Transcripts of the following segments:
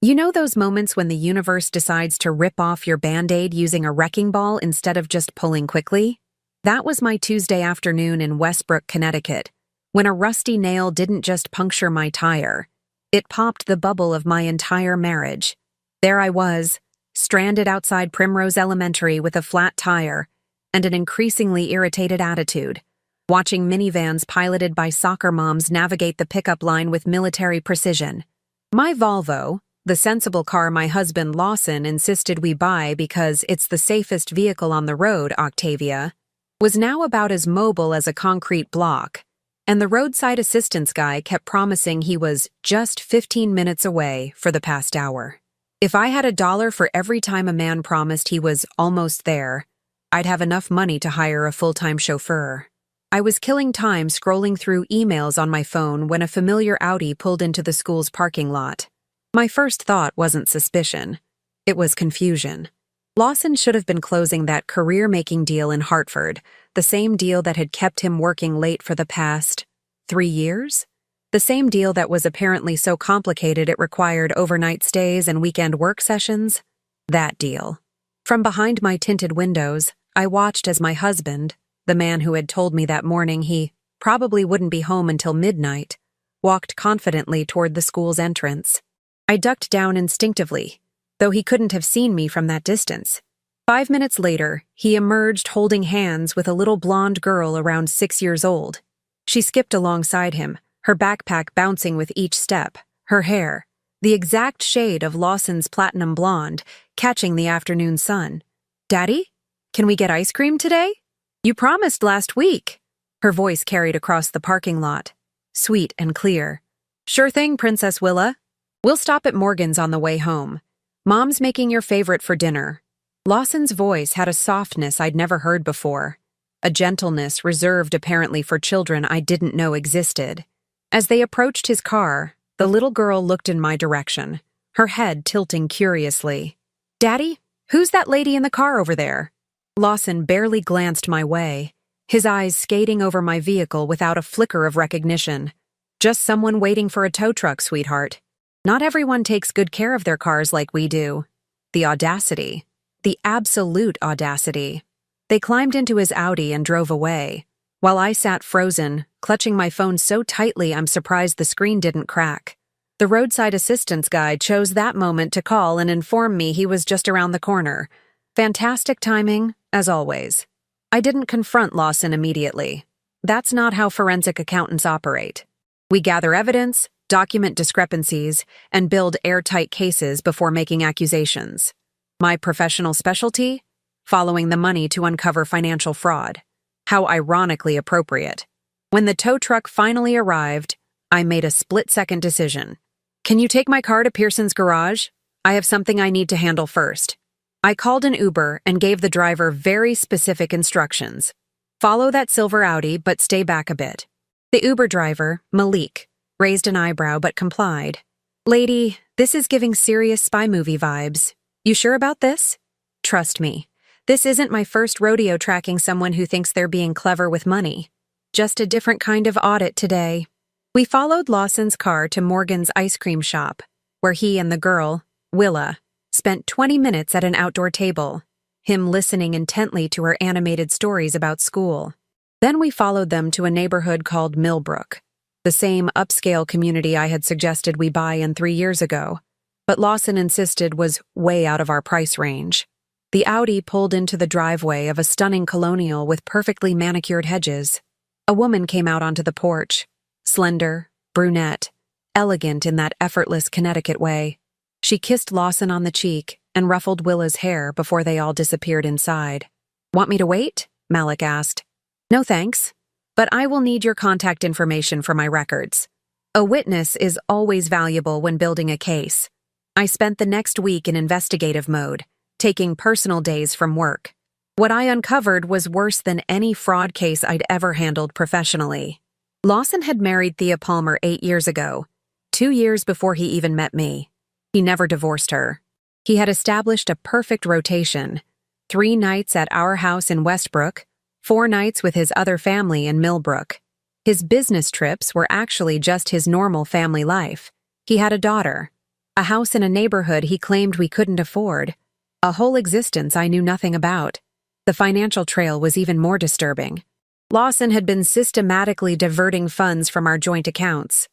You know those moments when the universe decides to rip off your Band-Aid using a wrecking ball instead of just pulling quickly? That was my Tuesday afternoon in Westbrook, Connecticut, when a rusty nail didn't just puncture my tire. It popped the bubble of my entire marriage. There I was, stranded outside Primrose Elementary with a flat tire and an increasingly irritated attitude, watching minivans piloted by soccer moms navigate the pickup line with military precision. My Volvo, the sensible car my husband Lawson insisted we buy because it's the safest vehicle on the road, Octavia, was now about as mobile as a concrete block, and the roadside assistance guy kept promising he was just 15 minutes away for the past hour. If I had $1 for every time a man promised he was almost there, I'd have enough money to hire a full-time chauffeur. I was killing time scrolling through emails on my phone when a familiar Audi pulled into the school's parking lot. My first thought wasn't suspicion. It was confusion. Lawson should have been closing that career-making deal in Hartford, the same deal that had kept him working late for the past 3 years? The same deal that was apparently so complicated it required overnight stays and weekend work sessions? That deal. From behind my tinted windows, I watched as my husband, the man who had told me that morning he probably wouldn't be home until midnight, walked confidently toward the school's entrance. I ducked down instinctively, though he couldn't have seen me from that distance. 5 minutes later, he emerged holding hands with a little blonde girl around 6 years old. She skipped alongside him, her backpack bouncing with each step, her hair, the exact shade of Lawson's platinum blonde, catching the afternoon sun. "Daddy, can we get ice cream today? You promised last week." Her voice carried across the parking lot, sweet and clear. "Sure thing, Princess Willa. We'll stop at Morgan's on the way home. Mom's making your favorite for dinner." Lawson's voice had a softness I'd never heard before, a gentleness reserved apparently for children I didn't know existed. As they approached his car, the little girl looked in my direction, her head tilting curiously. "Daddy, who's that lady in the car over there?" Lawson barely glanced my way, his eyes skating over my vehicle without a flicker of recognition. "Just someone waiting for a tow truck, sweetheart. Not everyone takes good care of their cars like we do." The audacity. The absolute audacity. They climbed into his Audi and drove away, while I sat frozen, clutching my phone so tightly I'm surprised the screen didn't crack. The roadside assistance guy chose that moment to call and inform me he was just around the corner. Fantastic timing, as always. I didn't confront Lawson immediately. That's not how forensic accountants operate. We gather evidence, document discrepancies, and build airtight cases before making accusations. My professional specialty? Following the money to uncover financial fraud. How ironically appropriate. When the tow truck finally arrived, I made a split-second decision. "Can you take my car to Pearson's garage? I have something I need to handle first." I called an Uber and gave the driver very specific instructions. "Follow that silver Audi, but stay back a bit." The Uber driver, Malik, raised an eyebrow but complied. "Lady, this is giving serious spy movie vibes. You sure about this?" "Trust me. This isn't my first rodeo tracking someone who thinks they're being clever with money. Just a different kind of audit today." We followed Lawson's car to Morgan's ice cream shop, where he and the girl, Willa, spent 20 minutes at an outdoor table, him listening intently to her animated stories about school. Then we followed them to a neighborhood called Millbrook, the same upscale community I had suggested we buy in 3 years ago, but Lawson insisted was way out of our price range. The Audi pulled into the driveway of a stunning colonial with perfectly manicured hedges. A woman came out onto the porch, slender, brunette, elegant in that effortless Connecticut way. She kissed Lawson on the cheek and ruffled Willa's hair before they all disappeared inside. "Want me to wait?" Malik asked. "No thanks, but I will need your contact information for my records. A witness is always valuable when building a case." I spent the next week in investigative mode, taking personal days from work. What I uncovered was worse than any fraud case I'd ever handled professionally. Lawson had married Thea Palmer 8 years ago, 2 years before he even met me. He never divorced her. He had established a perfect rotation: 3 nights at our house in Westbrook, 4 nights with his other family in Millbrook. His business trips were actually just his normal family life. He had a daughter. A house in a neighborhood he claimed we couldn't afford. A whole existence I knew nothing about. The financial trail was even more disturbing. Lawson had been systematically diverting funds from our joint accounts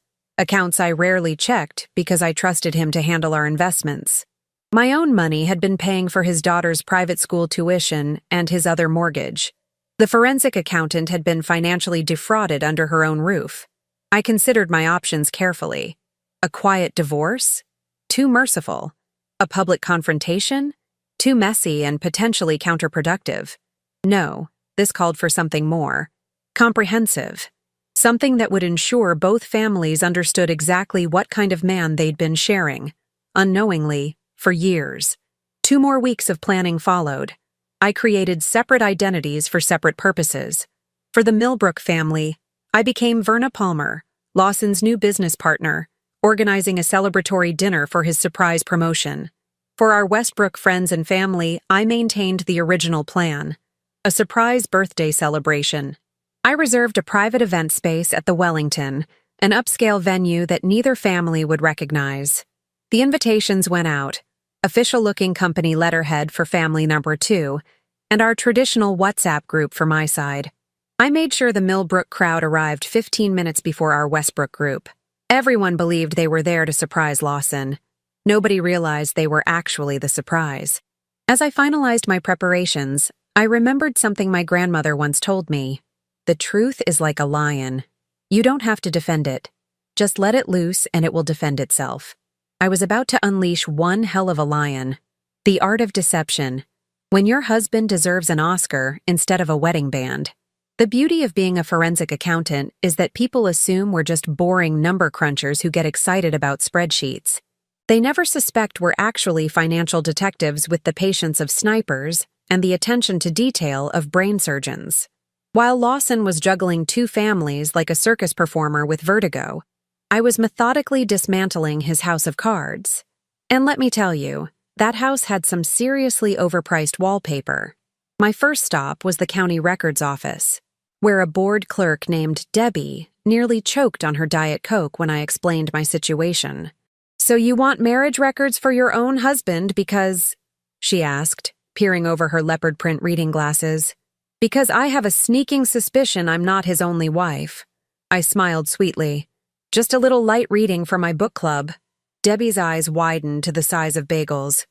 I rarely checked because I trusted him to handle our investments. My own money had been paying for his daughter's private school tuition and his other mortgage. The forensic accountant had been financially defrauded under her own roof. I considered my options carefully. A quiet divorce? Too merciful. A public confrontation? Too messy and potentially counterproductive. No, this called for something more. Comprehensive. Something that would ensure both families understood exactly what kind of man they'd been sharing, unknowingly, for years. 2 more weeks of planning followed. I created separate identities for separate purposes. For the Millbrook family, I became Verna Palmer, Lawson's new business partner, organizing a celebratory dinner for his surprise promotion. For our Westbrook friends and family, I maintained the original plan. A surprise birthday celebration. I reserved a private event space at the Wellington, an upscale venue that neither family would recognize. The invitations went out, official-looking company letterhead for family number 2, and our traditional WhatsApp group for my side. I made sure the Millbrook crowd arrived 15 minutes before our Westbrook group. Everyone believed they were there to surprise Lawson. Nobody realized they were actually the surprise. As I finalized my preparations, I remembered something my grandmother once told me. The truth is like a lion. You don't have to defend it. Just let it loose and it will defend itself. I was about to unleash one hell of a lion. The art of deception. When your husband deserves an Oscar instead of a wedding band. The beauty of being a forensic accountant is that people assume we're just boring number crunchers who get excited about spreadsheets. They never suspect we're actually financial detectives with the patience of snipers and the attention to detail of brain surgeons. While Lawson was juggling 2 families like a circus performer with vertigo, I was methodically dismantling his house of cards. And let me tell you, that house had some seriously overpriced wallpaper. My first stop was the county records office, where a bored clerk named Debbie nearly choked on her Diet Coke when I explained my situation. "So you want marriage records for your own husband because," she asked, peering over her leopard print reading glasses, "because I have a sneaking suspicion I'm not his only wife." I smiled sweetly. "Just a little light reading for my book club." Debbie's eyes widened to the size of bagels.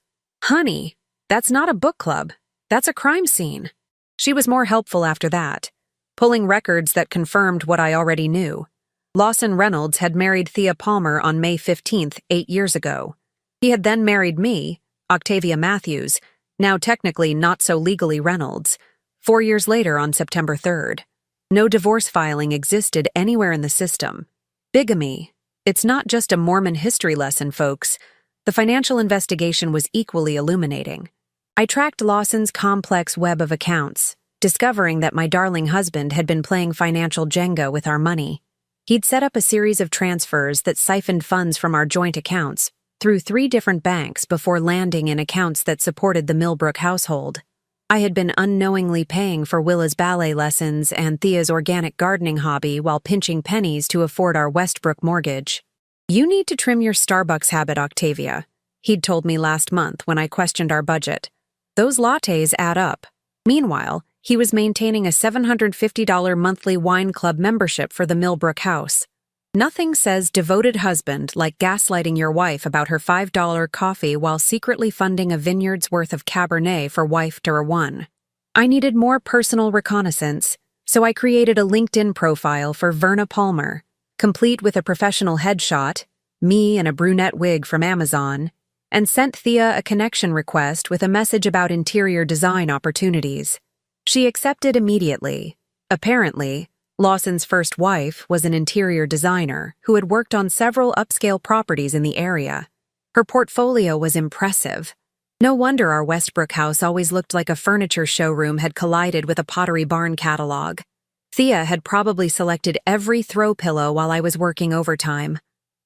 "Honey, that's not a book club. That's a crime scene." She was more helpful after that, pulling records that confirmed what I already knew. Lawson Reynolds had married Thea Palmer on May 15th, 8 years ago. He had then married me, Octavia Matthews, now technically not so legally Reynolds, 4 years later on September 3rd. No divorce filing existed anywhere in the system. Bigamy. It's not just a Mormon history lesson, folks. The financial investigation was equally illuminating. I tracked Lawson's complex web of accounts, discovering that my darling husband had been playing financial Jenga with our money. He'd set up a series of transfers that siphoned funds from our joint accounts through 3 different banks before landing in accounts that supported the Millbrook household. I had been unknowingly paying for Willa's ballet lessons and Thea's organic gardening hobby while pinching pennies to afford our Westbrook mortgage. "You need to trim your Starbucks habit, Octavia," he'd told me last month when I questioned our budget. "Those lattes add up." Meanwhile, he was maintaining a $750 monthly wine club membership for the Millbrook house. Nothing says devoted husband like gaslighting your wife about her $5 coffee while secretly funding a vineyard's worth of Cabernet for wife number 1. I needed more personal reconnaissance, so I created a LinkedIn profile for Verna Palmer, complete with a professional headshot, me in a brunette wig from Amazon, and sent Thea a connection request with a message about interior design opportunities. She accepted immediately. Apparently, Lawson's first wife was an interior designer who had worked on several upscale properties in the area. Her portfolio was impressive. No wonder our Westbrook house always looked like a furniture showroom had collided with a Pottery Barn catalog. Thea had probably selected every throw pillow while I was working overtime.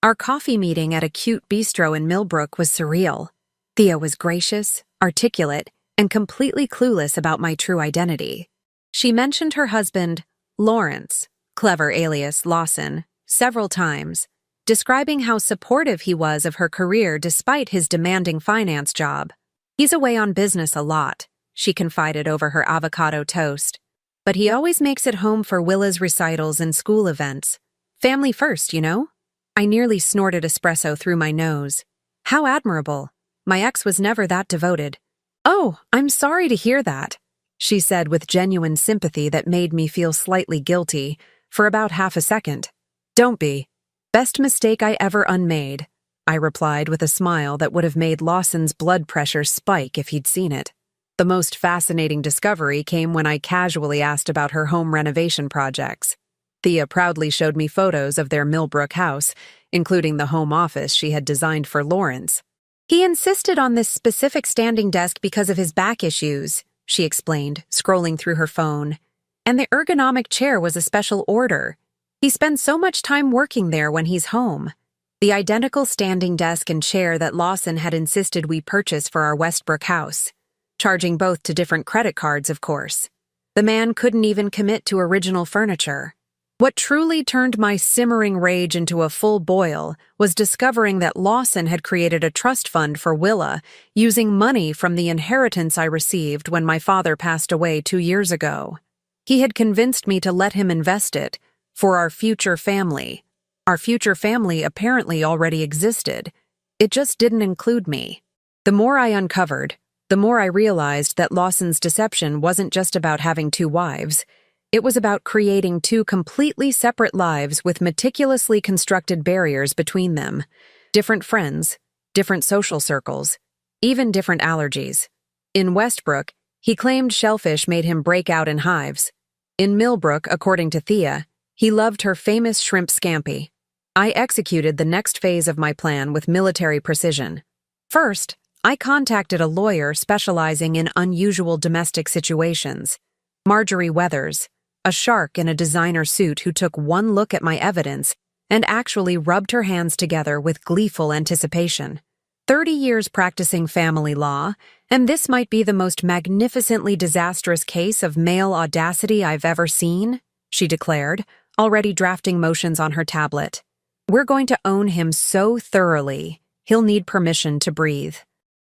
Our coffee meeting at a cute bistro in Millbrook was surreal. Thea was gracious, articulate, and completely clueless about my true identity. She mentioned her husband, Lawrence, clever alias Lawson, several times, describing how supportive he was of her career despite his demanding finance job. "He's away on business a lot," she confided over her avocado toast. "But he always makes it home for Willa's recitals and school events. Family first, you know?" I nearly snorted espresso through my nose. How admirable. My ex was never that devoted. "Oh, I'm sorry to hear that," she said with genuine sympathy that made me feel slightly guilty for about half a second. "Don't be. Best mistake I ever unmade," I replied with a smile that would have made Lawson's blood pressure spike if he'd seen it. The most fascinating discovery came when I casually asked about her home renovation projects. Thea proudly showed me photos of their Millbrook house, including the home office she had designed for Lawrence. "He insisted on this specific standing desk because of his back issues," she explained, scrolling through her phone. "And the ergonomic chair was a special order. He spends so much time working there when he's home." The identical standing desk and chair that Lawson had insisted we purchase for our Westbrook house, charging both to different credit cards, of course. The man couldn't even commit to original furniture. What truly turned my simmering rage into a full boil was discovering that Lawson had created a trust fund for Willa using money from the inheritance I received when my father passed away 2 years ago. He had convinced me to let him invest it for our future family. Our future family apparently already existed. It just didn't include me. The more I uncovered, the more I realized that Lawson's deception wasn't just about having 2 wives. It was about creating 2 completely separate lives with meticulously constructed barriers between them. Different friends, different social circles, even different allergies. In Westbrook, he claimed shellfish made him break out in hives. In Millbrook, according to Thea, he loved her famous shrimp scampi. I executed the next phase of my plan with military precision. First, I contacted a lawyer specializing in unusual domestic situations. Marjorie Weathers, a shark in a designer suit who took one look at my evidence and actually rubbed her hands together with gleeful anticipation. 30 years practicing family law, and this might be the most magnificently disastrous case of male audacity I've ever seen, she declared, already drafting motions on her tablet. "We're going to own him so thoroughly, he'll need permission to breathe."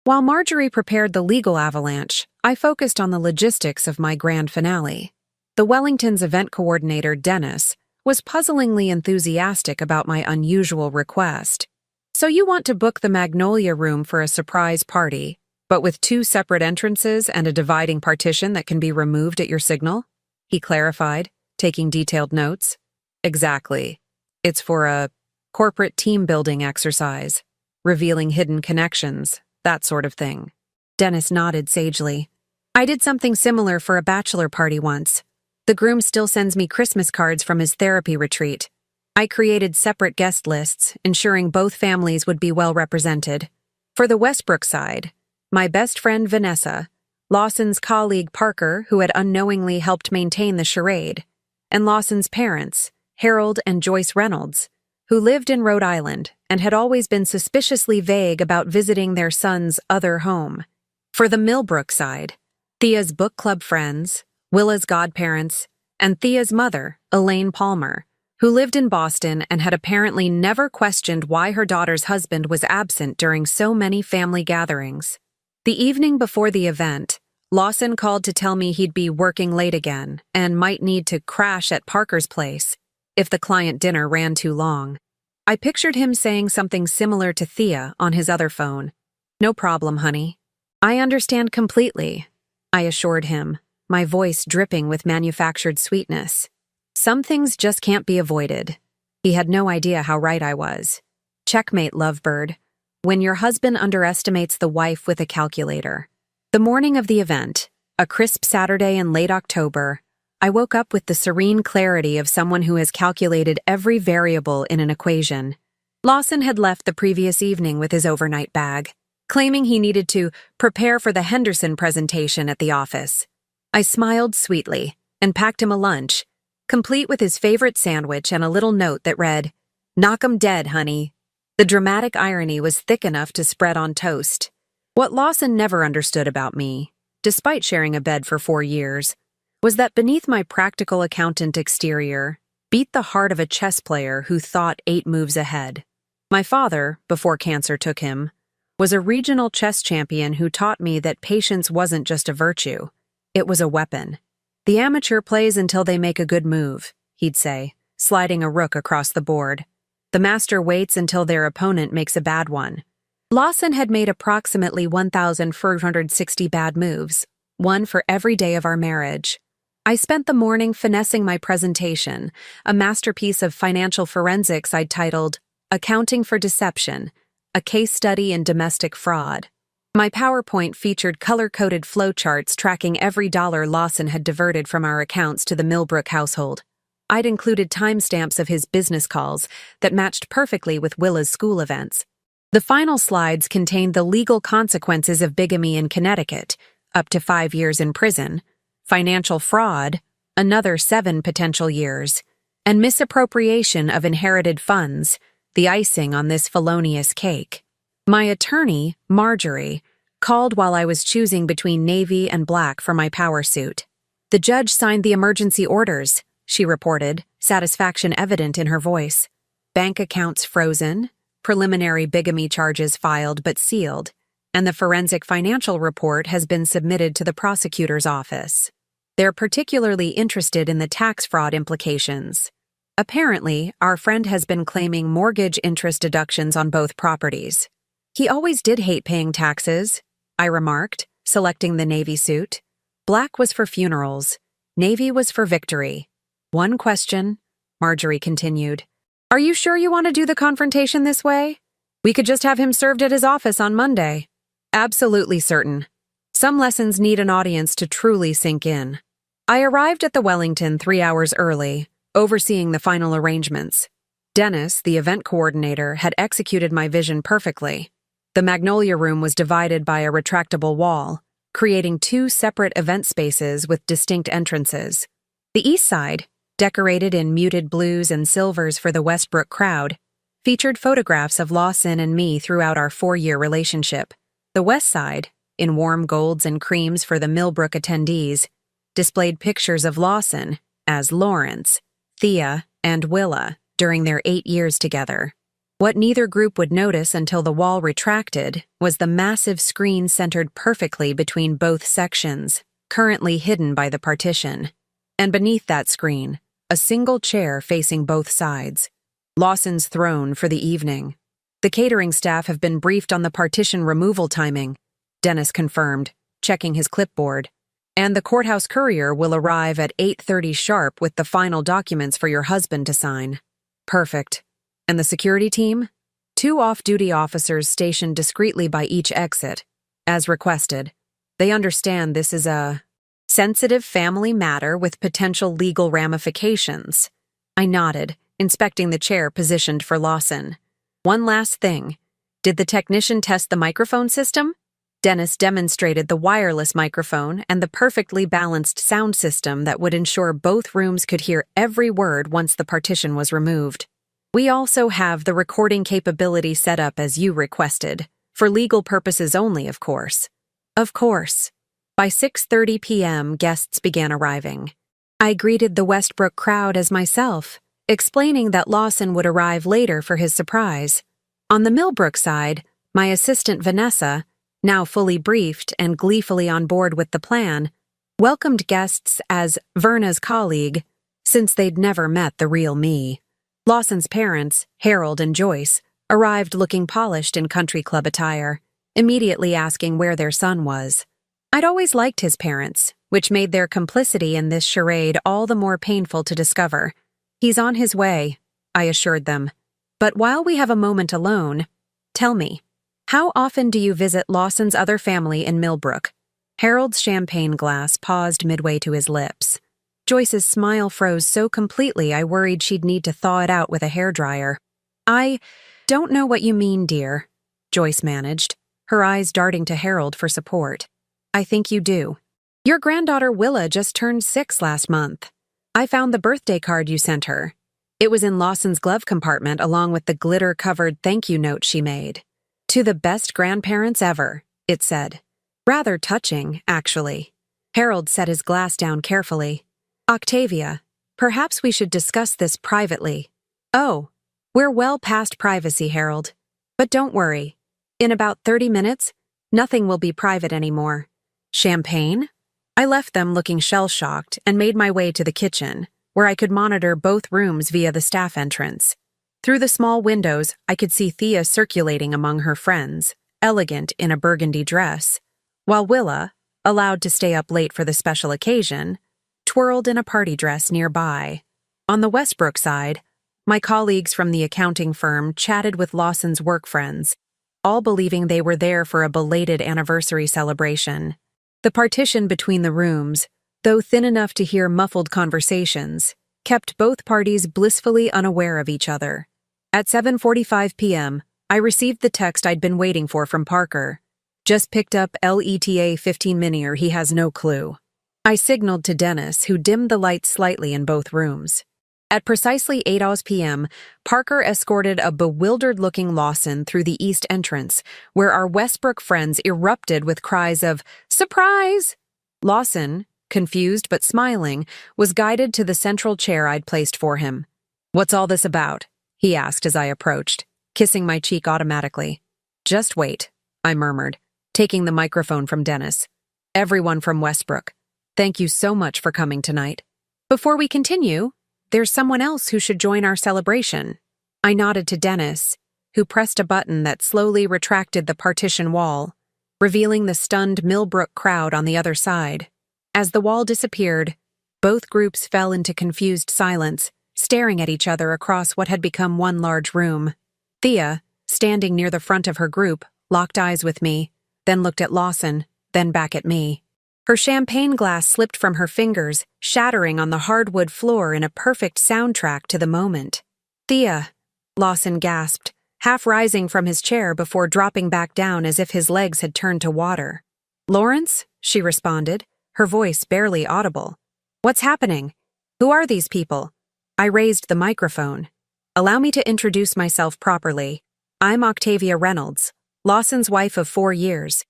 While Marjorie prepared the legal avalanche, I focused on the logistics of my grand finale. The Wellington's event coordinator, Dennis, was puzzlingly enthusiastic about my unusual request. "So you want to book the Magnolia Room for a surprise party, but with 2 separate entrances and a dividing partition that can be removed at your signal?" he clarified, taking detailed notes. "Exactly. It's for a corporate team-building exercise, revealing hidden connections, that sort of thing." Dennis nodded sagely. "I did something similar for a bachelor party once. The groom still sends me Christmas cards from his therapy retreat. I created separate guest lists, ensuring both families would be well represented. For the Westbrook side, my best friend Vanessa, Lawson's colleague Parker, who had unknowingly helped maintain the charade, and Lawson's parents, Harold and Joyce Reynolds, who lived in Rhode Island and had always been suspiciously vague about visiting their son's other home. For the Millbrook side, Thea's book club friends, Willa's godparents, and Thea's mother, Elaine Palmer, who lived in Boston and had apparently never questioned why her daughter's husband was absent during so many family gatherings. The evening before the event, Lawson called to tell me he'd be working late again and might need to crash at Parker's place if the client dinner ran too long. I pictured him saying something similar to Thea on his other phone. "No problem, honey." "I understand completely," I assured him, my voice dripping with manufactured sweetness. Some things just can't be avoided. He had no idea how right I was. Checkmate, lovebird. When your husband underestimates the wife with a calculator. The morning of the event, a crisp Saturday in late October, I woke up with the serene clarity of someone who has calculated every variable in an equation. Lawson had left the previous evening with his overnight bag, claiming he needed to prepare for the Henderson presentation at the office. I smiled sweetly and packed him a lunch, complete with his favorite sandwich and a little note that read, "Knock 'em dead, honey." The dramatic irony was thick enough to spread on toast. What Lawson never understood about me, despite sharing a bed for 4 years, was that beneath my practical accountant exterior beat the heart of a chess player who thought 8 moves ahead. My father, before cancer took him, was a regional chess champion who taught me that patience wasn't just a virtue, it was a weapon. The amateur plays until they make a good move, he'd say, sliding a rook across the board. The master waits until their opponent makes a bad one. Lawson had made approximately 1,460 bad moves, one for every day of our marriage. I spent the morning finessing my presentation, a masterpiece of financial forensics I'd titled Accounting for Deception, a Case Study in Domestic Fraud. My PowerPoint featured color-coded flowcharts tracking every dollar Lawson had diverted from our accounts to the Millbrook household. I'd included timestamps of his business calls that matched perfectly with Willa's school events. The final slides contained the legal consequences of bigamy in Connecticut, up to 5 years in prison, financial fraud, another 7 potential years, and misappropriation of inherited funds, the icing on this felonious cake. My attorney, Marjorie, called while I was choosing between navy and black for my power suit. The judge signed the emergency orders, she reported, satisfaction evident in her voice. Bank accounts frozen, preliminary bigamy charges filed but sealed, and the forensic financial report has been submitted to the prosecutor's office. They're particularly interested in the tax fraud implications. Apparently, our friend has been claiming mortgage interest deductions on both properties. He always did hate paying taxes, I remarked, selecting the navy suit. Black was for funerals. Navy was for victory. One question, Marjorie continued. Are you sure you want to do the confrontation this way? We could just have him served at his office on Monday. Absolutely certain. Some lessons need an audience to truly sink in. I arrived at the Wellington 3 hours early, overseeing the final arrangements. Dennis, the event coordinator, had executed my vision perfectly. The Magnolia Room was divided by a retractable wall, creating 2 separate event spaces with distinct entrances. The east side, decorated in muted blues and silvers for the Westbrook crowd, featured photographs of Lawson and me throughout our 4-year relationship. The west side, in warm golds and creams for the Millbrook attendees, displayed pictures of Lawson as Lawrence, Thea, and Willa during their 8 years together. What neither group would notice until the wall retracted was the massive screen centered perfectly between both sections, currently hidden by the partition. And beneath that screen, a single chair facing both sides. Lawson's throne for the evening. The catering staff have been briefed on the partition removal timing, Dennis confirmed, checking his clipboard. And the courthouse courier will arrive at 8:30 sharp with the final documents for your husband to sign. Perfect. And the security team? 2 off-duty officers stationed discreetly by each exit, as requested. They understand this is a sensitive family matter with potential legal ramifications. I nodded, inspecting the chair positioned for Lawson. One last thing. Did the technician test the microphone system? Dennis demonstrated the wireless microphone and the perfectly balanced sound system that would ensure both rooms could hear every word once the partition was removed. We also have the recording capability set up as you requested, for legal purposes only, of course. Of course. By 6:30 p.m., guests began arriving. I greeted the Westbrook crowd as myself, explaining that Lawson would arrive later for his surprise. On the Millbrook side, my assistant Vanessa, now fully briefed and gleefully on board with the plan, welcomed guests as Verna's colleague, since they'd never met the real me. Lawson's parents, Harold and Joyce, arrived looking polished in country club attire, immediately asking where their son was. I'd always liked his parents, which made their complicity in this charade all the more painful to discover. He's on his way, I assured them. But while we have a moment alone, tell me, how often do you visit Lawson's other family in Millbrook? Harold's champagne glass paused midway to his lips. Joyce's smile froze so completely I worried she'd need to thaw it out with a hairdryer. I don't know what you mean, dear, Joyce managed, her eyes darting to Harold for support. I think you do. Your granddaughter Willa just turned 6 last month. I found the birthday card you sent her. It was in Lawson's glove compartment along with the glitter-covered thank you note she made. To the best grandparents ever, it said. Rather touching, actually. Harold set his glass down carefully. Octavia, perhaps we should discuss this privately. Oh, We're well past privacy, Harold. But don't worry. In about 30 minutes, nothing will be private anymore. Champagne? I left them looking shell-shocked and made my way to the kitchen, where I could monitor both rooms via the staff entrance. Through the small windows, I could see Thea circulating among her friends, elegant in a burgundy dress, while Willa, allowed to stay up late for the special occasion, twirled in a party dress nearby. On the Westbrook side, my colleagues from the accounting firm chatted with Lawson's work friends, all believing they were there for a belated anniversary celebration. The partition between the rooms, though thin enough to hear muffled conversations, kept both parties blissfully unaware of each other. At 7:45 p.m., I received the text I'd been waiting for from Parker. Just picked up LETA 15 Minier, he has no clue. I signaled to Dennis, who dimmed the lights slightly in both rooms. At precisely 8 p.m., Parker escorted a bewildered-looking Lawson through the east entrance, where our Westbrook friends erupted with cries of, "Surprise!" Lawson, confused but smiling, was guided to the central chair I'd placed for him. "What's all this about?" he asked as I approached, kissing my cheek automatically. "Just wait," I murmured, taking the microphone from Dennis. "Everyone from Westbrook, thank you so much for coming tonight. Before we continue, there's someone else who should join our celebration." I nodded to Dennis, who pressed a button that slowly retracted the partition wall, revealing the stunned Millbrook crowd on the other side. As the wall disappeared, both groups fell into confused silence, staring at each other across what had become one large room. Thea, standing near the front of her group, locked eyes with me, then looked at Lawson, then back at me. Her champagne glass slipped from her fingers, shattering on the hardwood floor in a perfect soundtrack to the moment. "Thea," Lawson gasped, half rising from his chair before dropping back down as if his legs had turned to water. "Lawrence," she responded, her voice barely audible. "What's happening? Who are these people?" I raised the microphone. "Allow me to introduce myself properly. I'm Octavia Reynolds, Lawson's wife of 4 years.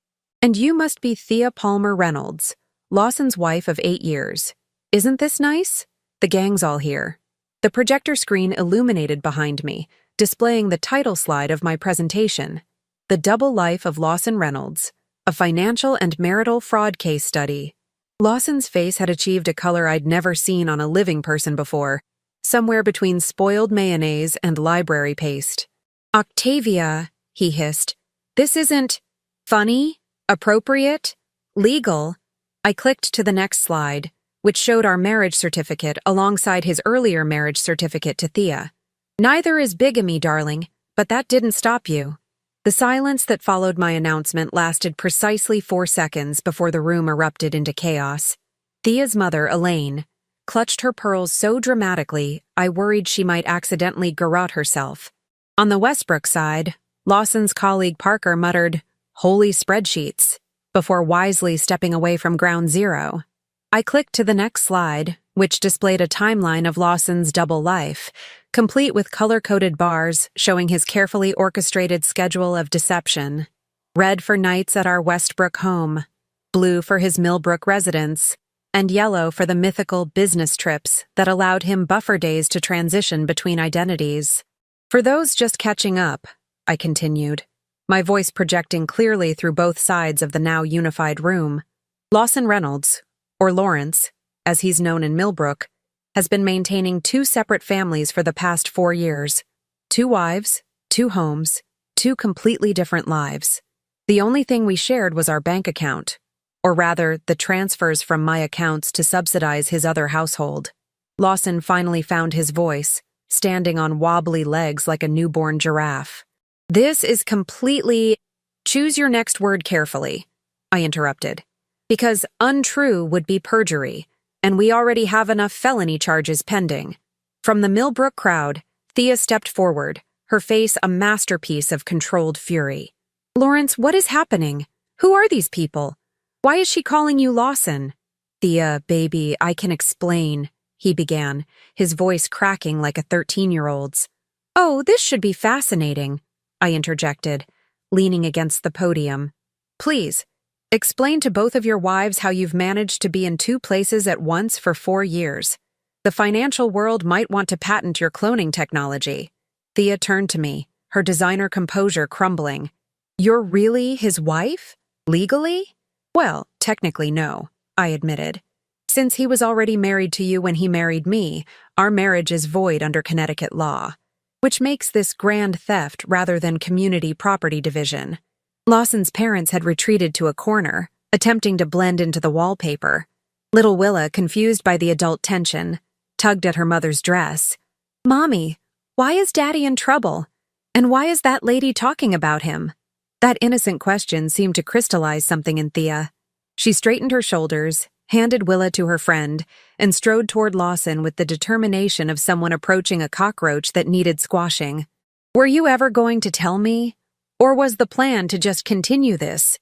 And you must be Thea Palmer Reynolds, Lawson's wife of 8 years. Isn't this nice? The gang's all here." The projector screen illuminated behind me, displaying the title slide of my presentation, "The Double Life of Lawson Reynolds, a Financial and Marital Fraud Case Study." Lawson's face had achieved a color I'd never seen on a living person before, somewhere between spoiled mayonnaise and library paste. "Octavia," he hissed, "this isn't funny, appropriate, legal." I clicked to the next slide, which showed our marriage certificate alongside his earlier marriage certificate to Thea. "Neither is bigamy, darling, but that didn't stop you." The silence that followed my announcement lasted precisely 4 seconds before the room erupted into chaos. Thea's mother, Elaine, clutched her pearls so dramatically I worried she might accidentally garrote herself. On the Westbrook side, Lawson's colleague Parker muttered, "Holy spreadsheets," before wisely stepping away from ground zero. I clicked to the next slide, which displayed a timeline of Lawson's double life, complete with color-coded bars showing his carefully orchestrated schedule of deception. Red for nights at our Westbrook home, blue for his Millbrook residence, and yellow for the mythical business trips that allowed him buffer days to transition between identities. "For those just catching up," I continued, my voice projecting clearly through both sides of the now unified room, "Lawson Reynolds, or Lawrence, as he's known in Millbrook, has been maintaining 2 separate families for the past 4 years. 2 wives, 2 homes, 2 completely different lives. The only thing we shared was our bank account, or rather, the transfers from my accounts to subsidize his other household." Lawson finally found his voice, standing on wobbly legs like a newborn giraffe. "This is completely—" "Choose your next word carefully," I interrupted, "because untrue would be perjury, and we already have enough felony charges pending." From the Millbrook crowd, Thea stepped forward, her face a masterpiece of controlled fury. "Lawrence, what is happening? Who are these people? Why is she calling you Lawson?" "Thea, baby, I can explain," he began, his voice cracking like a 13-year-old's. "Oh, this should be fascinating," I interjected, leaning against the podium. "Please, explain to both of your wives how you've managed to be in 2 places at once for 4 years. The financial world might want to patent your cloning technology." Thea turned to me, her designer composure crumbling. You're really his wife? Legally? Well, technically no, I admitted. Since he was already married to you when he married me, our marriage is void under Connecticut law, which makes this grand theft rather than community property division. Lawson's parents had retreated to a corner, attempting to blend into the wallpaper. Little Willa, confused by the adult tension, tugged at her mother's dress. Mommy, why is Daddy in trouble? And why is that lady talking about him? That innocent question seemed to crystallize something in Thea. She straightened her shoulders, handed Willa to her friend, and strode toward Lawson with the determination of someone approaching a cockroach that needed squashing. Were you ever going to tell me? Or was the plan to just continue this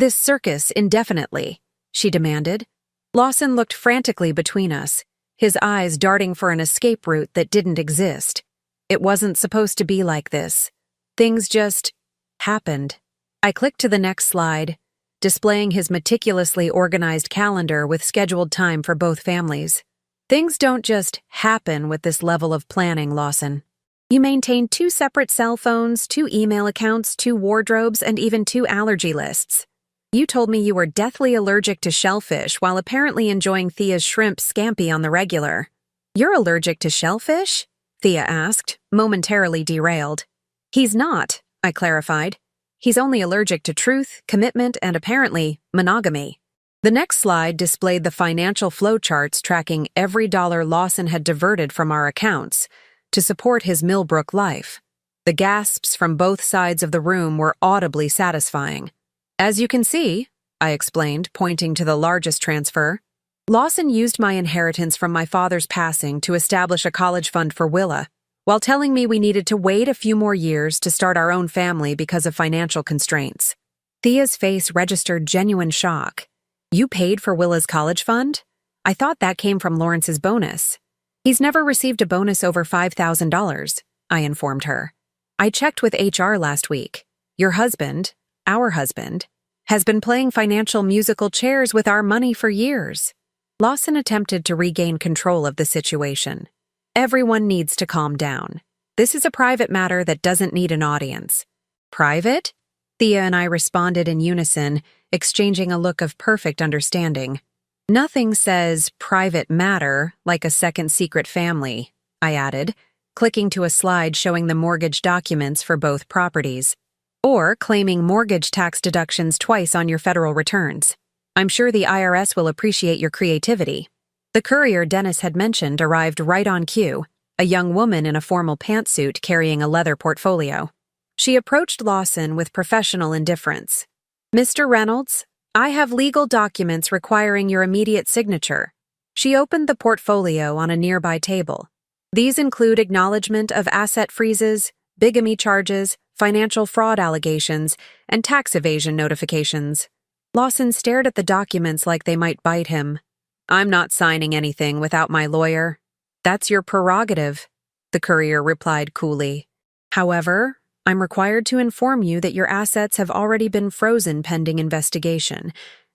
circus indefinitely? She demanded. Lawson looked frantically between us, his eyes darting for an escape route that didn't exist. It wasn't supposed to be like this. Things just happened. I clicked to the next slide, displaying his meticulously organized calendar with scheduled time for both families. Things don't just happen with this level of planning, Lawson. You maintain 2 separate cell phones, 2 email accounts, 2 wardrobes, and even 2 allergy lists. You told me you were deathly allergic to shellfish while apparently enjoying Thea's shrimp scampi on the regular. You're allergic to shellfish? Thea asked, momentarily derailed. He's not, I clarified. He's only allergic to truth, commitment, and apparently, monogamy. The next slide displayed the financial flowcharts tracking every dollar Lawson had diverted from our accounts to support his Millbrook life. The gasps from both sides of the room were audibly satisfying. As you can see, I explained, pointing to the largest transfer, Lawson used my inheritance from my father's passing to establish a college fund for Willa, while telling me we needed to wait a few more years to start our own family because of financial constraints. Thea's face registered genuine shock. You paid for Willa's college fund? I thought that came from Lawrence's bonus. He's never received a bonus over $5,000, I informed her. I checked with HR last week. Your husband, our husband, has been playing financial musical chairs with our money for years. Lawson attempted to regain control of the situation. Everyone needs to calm down. This is a private matter that doesn't need an audience. Private? Thea and I responded in unison, exchanging a look of perfect understanding. Nothing says private matter like a second secret family, I added, clicking to a slide showing the mortgage documents for both properties. Or claiming mortgage tax deductions twice on your federal returns. I'm sure the IRS will appreciate your creativity. The courier Dennis had mentioned arrived right on cue, a young woman in a formal pantsuit carrying a leather portfolio. She approached Lawson with professional indifference. Mr. Reynolds, I have legal documents requiring your immediate signature. She opened the portfolio on a nearby table. These include acknowledgement of asset freezes, bigamy charges, financial fraud allegations, and tax evasion notifications. Lawson stared at the documents like they might bite him. I'm not signing anything without my lawyer. That's your prerogative, the courier replied coolly. However, I'm required to inform you that your assets have already been frozen pending investigation,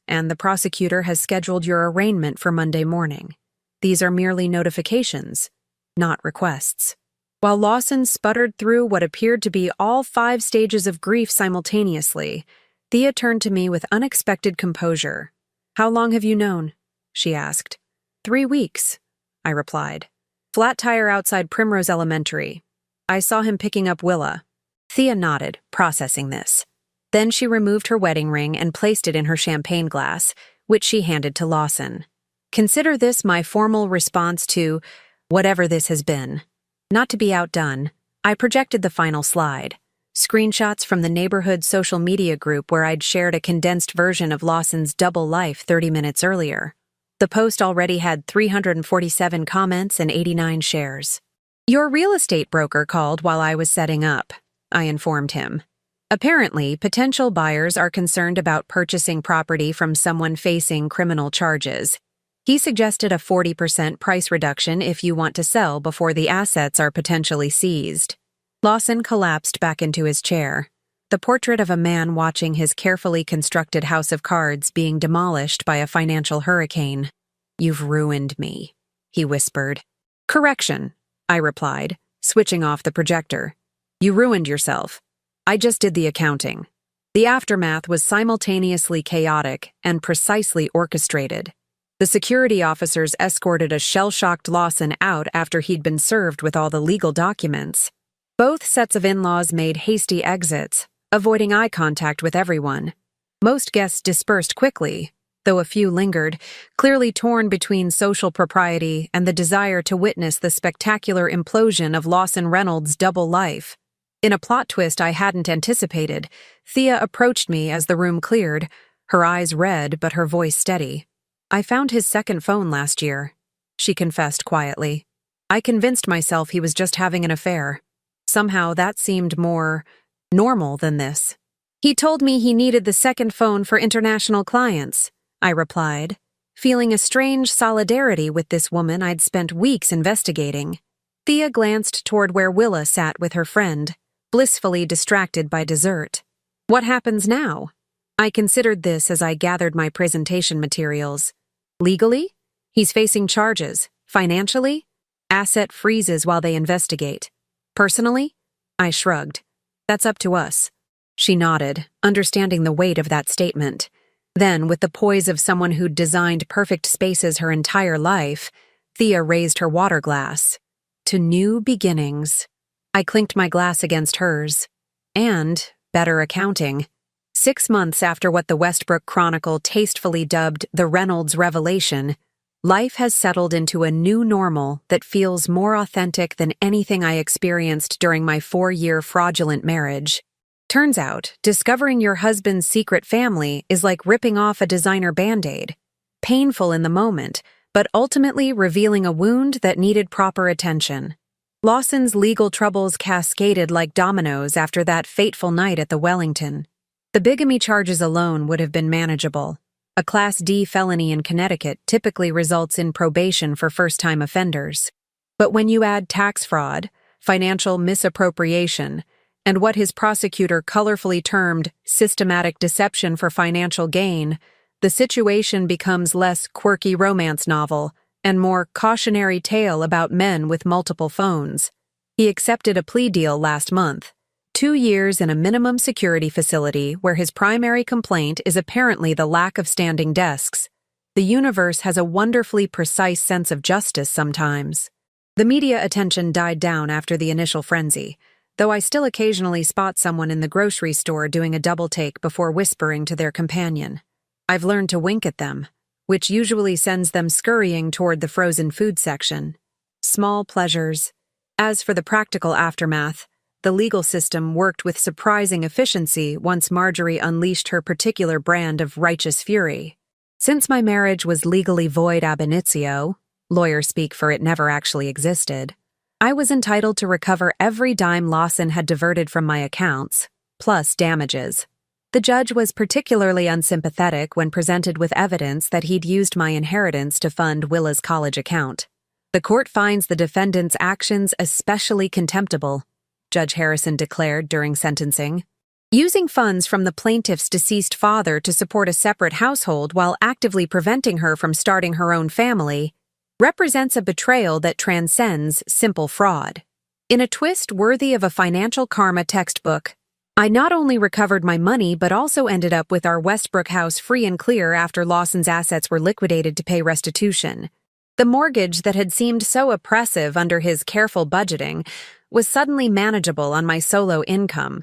and the prosecutor has scheduled your arraignment for Monday morning. These are merely notifications, not requests. While Lawson sputtered through what appeared to be all 5 stages of grief simultaneously, Thea turned to me with unexpected composure. How long have you known? She asked. 3 weeks, I replied. Flat tire outside Primrose Elementary. I saw him picking up Willa. Thea nodded, processing this. Then she removed her wedding ring and placed it in her champagne glass, which she handed to Lawson. Consider this my formal response to whatever this has been. Not to be outdone, I projected the final slide. Screenshots from the neighborhood social media group where I'd shared a condensed version of Lawson's double life 30 minutes earlier. The post already had 347 comments and 89 shares. Your real estate broker called while I was setting up, I informed him. Apparently, potential buyers are concerned about purchasing property from someone facing criminal charges. He suggested a 40% price reduction if you want to sell before the assets are potentially seized. Lawson collapsed back into his chair, the portrait of a man watching his carefully constructed house of cards being demolished by a financial hurricane. You've ruined me, he whispered. Correction, I replied, switching off the projector. You ruined yourself. I just did the accounting. The aftermath was simultaneously chaotic and precisely orchestrated. The security officers escorted a shell-shocked Lawson out after he'd been served with all the legal documents. Both sets of in-laws made hasty exits, avoiding eye contact with everyone. Most guests dispersed quickly, though a few lingered, clearly torn between social propriety and the desire to witness the spectacular implosion of Lawson Reynolds' double life. In a plot twist I hadn't anticipated, Thea approached me as the room cleared, her eyes red but her voice steady. I found his second phone last year, she confessed quietly. I convinced myself he was just having an affair. Somehow that seemed more normal than this. He told me he needed the second phone for international clients, I replied, feeling a strange solidarity with this woman I'd spent weeks investigating. Thea glanced toward where Willa sat with her friend, blissfully distracted by dessert. What happens now? I considered this as I gathered my presentation materials. Legally? He's facing charges. Financially? Asset freezes while they investigate. Personally? I shrugged. That's up to us. She nodded, understanding the weight of that statement. Then, with the poise of someone who'd designed perfect spaces her entire life, Thea raised her water glass. To new beginnings. I clinked my glass against hers. And better accounting. 6 months after what the Westbrook Chronicle tastefully dubbed the Reynolds Revelation, life has settled into a new normal that feels more authentic than anything I experienced during my 4-year fraudulent marriage. Turns out, discovering your husband's secret family is like ripping off a designer Band-Aid. Painful in the moment, but ultimately revealing a wound that needed proper attention. Lawson's legal troubles cascaded like dominoes after that fateful night at the Wellington. The bigamy charges alone would have been manageable. A Class D felony in Connecticut typically results in probation for first-time offenders. But when you add tax fraud, financial misappropriation, and what his prosecutor colorfully termed systematic deception for financial gain, the situation becomes less quirky romance novel and more cautionary tale about men with multiple phones. He accepted a plea deal last month. 2 years in a minimum security facility where his primary complaint is apparently the lack of standing desks. The universe has a wonderfully precise sense of justice sometimes. The media attention died down after the initial frenzy, though I still occasionally spot someone in the grocery store doing a double take before whispering to their companion. I've learned to wink at them, which usually sends them scurrying toward the frozen food section. Small pleasures. As for the practical aftermath, the legal system worked with surprising efficiency once Marjorie unleashed her particular brand of righteous fury. Since my marriage was legally void ab initio, lawyer speak for it never actually existed, I was entitled to recover every dime Lawson had diverted from my accounts, plus damages. The judge was particularly unsympathetic when presented with evidence that he'd used my inheritance to fund Willa's college account. The court finds the defendant's actions especially contemptible, Judge Harrison declared during sentencing. Using funds from the plaintiff's deceased father to support a separate household while actively preventing her from starting her own family represents a betrayal that transcends simple fraud. In a twist worthy of a financial karma textbook, I not only recovered my money but also ended up with our Westbrook house free and clear after Lawson's assets were liquidated to pay restitution. The mortgage that had seemed so oppressive under his careful budgeting was suddenly manageable on my solo income.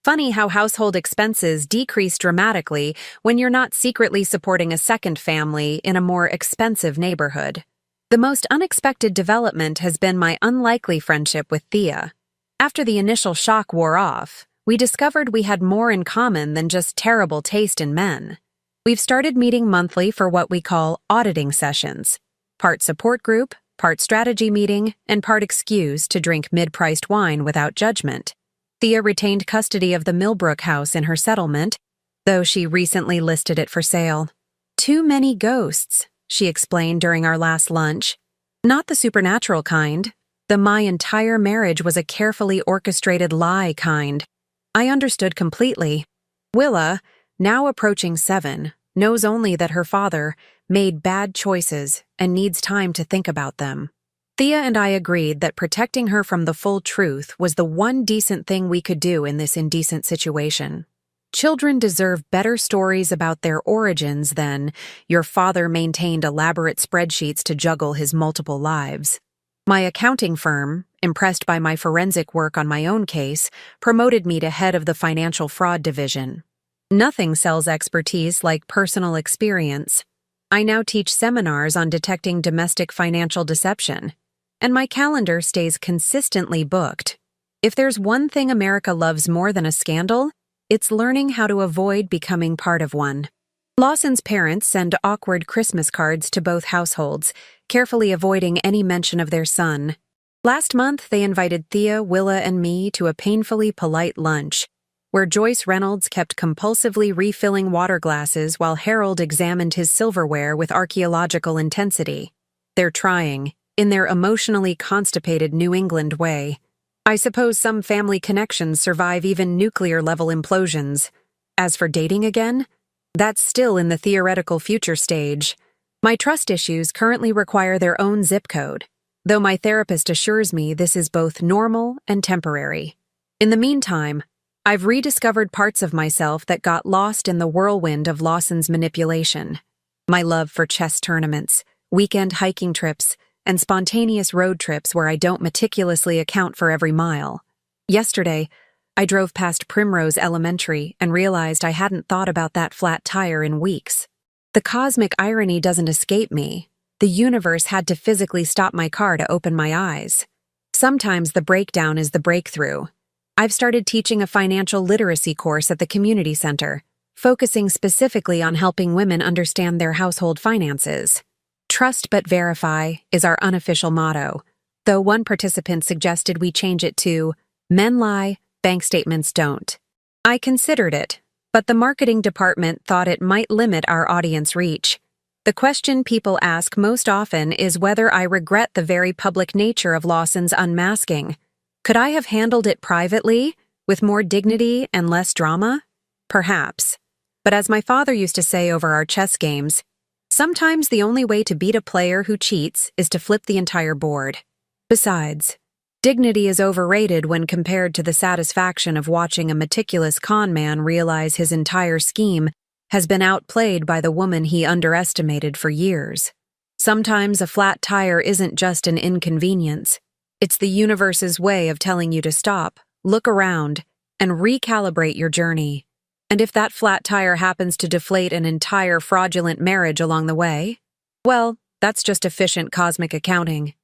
Funny how household expenses decrease dramatically when you're not secretly supporting a second family in a more expensive neighborhood. The most unexpected development has been my unlikely friendship with Thea. After the initial shock wore off, we discovered we had more in common than just terrible taste in men. We've started meeting monthly for what we call auditing sessions. Part support group, part strategy meeting, and part excuse to drink mid-priced wine without judgment. Thea retained custody of the Millbrook house in her settlement, though she recently listed it for sale. Too many ghosts, she explained during our last lunch. Not the supernatural kind. The my entire marriage was a carefully orchestrated lie kind. I understood completely. Willa, now approaching 7, knows only that her father made bad choices and needs time to think about them. Thea and I agreed that protecting her from the full truth was the one decent thing we could do in this indecent situation. Children deserve better stories about their origins than your father maintained elaborate spreadsheets to juggle his multiple lives. My accounting firm, impressed by my forensic work on my own case, promoted me to head of the financial fraud division. Nothing sells expertise like personal experience. I now teach seminars on detecting domestic financial deception, and my calendar stays consistently booked. If there's one thing America loves more than a scandal, it's learning how to avoid becoming part of one. Lawson's parents send awkward Christmas cards to both households, carefully avoiding any mention of their son. Last month, they invited Thea, Willa, and me to a painfully polite lunch, where Joyce Reynolds kept compulsively refilling water glasses while Harold examined his silverware with archaeological intensity. They're trying, in their emotionally constipated New England way. I suppose some family connections survive even nuclear-level implosions. As for dating again, that's still in the theoretical future stage. My trust issues currently require their own zip code, though my therapist assures me this is both normal and temporary. In the meantime, I've rediscovered parts of myself that got lost in the whirlwind of Lawson's manipulation. My love for chess tournaments, weekend hiking trips, and spontaneous road trips where I don't meticulously account for every mile. Yesterday, I drove past Primrose Elementary and realized I hadn't thought about that flat tire in weeks. The cosmic irony doesn't escape me. The universe had to physically stop my car to open my eyes. Sometimes the breakdown is the breakthrough. I've started teaching a financial literacy course at the community center, focusing specifically on helping women understand their household finances. Trust but verify is our unofficial motto, though one participant suggested we change it to men lie, bank statements don't. I considered it, but the marketing department thought it might limit our audience reach. The question people ask most often is whether I regret the very public nature of Lawson's unmasking. Could I have handled it privately, with more dignity and less drama? Perhaps. But as my father used to say over our chess games, sometimes the only way to beat a player who cheats is to flip the entire board. Besides, dignity is overrated when compared to the satisfaction of watching a meticulous con man realize his entire scheme has been outplayed by the woman he underestimated for years. Sometimes a flat tire isn't just an inconvenience. It's the universe's way of telling you to stop, look around, and recalibrate your journey. And if that flat tire happens to deflate an entire fraudulent marriage along the way, well, that's just efficient cosmic accounting.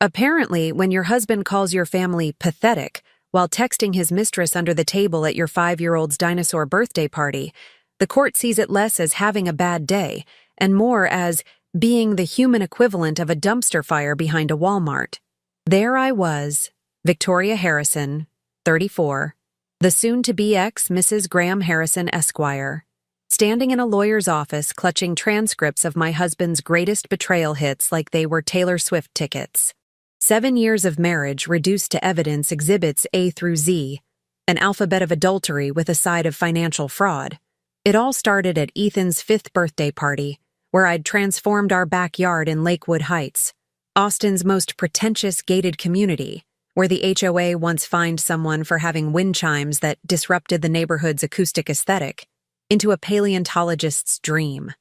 Apparently, when your husband calls your family pathetic while texting his mistress under the table at your 5-year-old's dinosaur birthday party, the court sees it less as having a bad day and more as being the human equivalent of a dumpster fire behind a Walmart. There I was, Victoria Harrison, 34, the soon-to-be ex-Mrs. Graham Harrison Esquire, standing in a lawyer's office clutching transcripts of my husband's greatest betrayal hits like they were Taylor Swift tickets. 7 years of marriage reduced to evidence exhibits A through Z, an alphabet of adultery with a side of financial fraud. It all started at Ethan's 5th birthday party, where I'd transformed our backyard in Lakewood Heights, Austin's most pretentious gated community, where the HOA once fined someone for having wind chimes that disrupted the neighborhood's acoustic aesthetic, into a paleontologist's dream.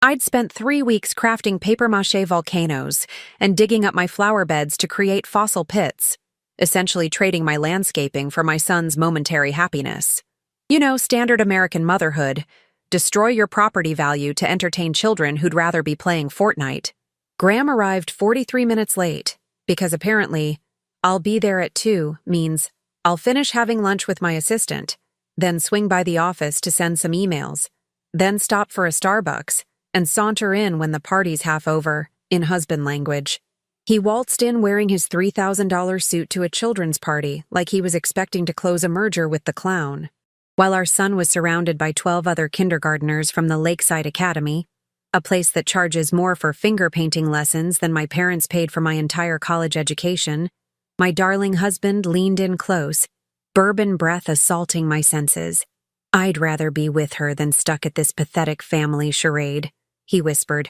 I'd spent 3 weeks crafting papier-mâché volcanoes and digging up my flower beds to create fossil pits, essentially trading my landscaping for my son's momentary happiness. You know, standard American motherhood. Destroy your property value to entertain children who'd rather be playing Fortnite. Graham arrived 43 minutes late, because apparently, I'll be there at 2 means I'll finish having lunch with my assistant, then swing by the office to send some emails, then stop for a Starbucks, and saunter in when the party's half over, in husband language. He waltzed in wearing his $3,000 suit to a children's party like he was expecting to close a merger with the clown, while our son was surrounded by 12 other kindergartners from the Lakeside Academy, a place that charges more for finger painting lessons than my parents paid for my entire college education. My darling husband leaned in close, bourbon breath assaulting my senses. "I'd rather be with her than stuck at this pathetic family charade," he whispered.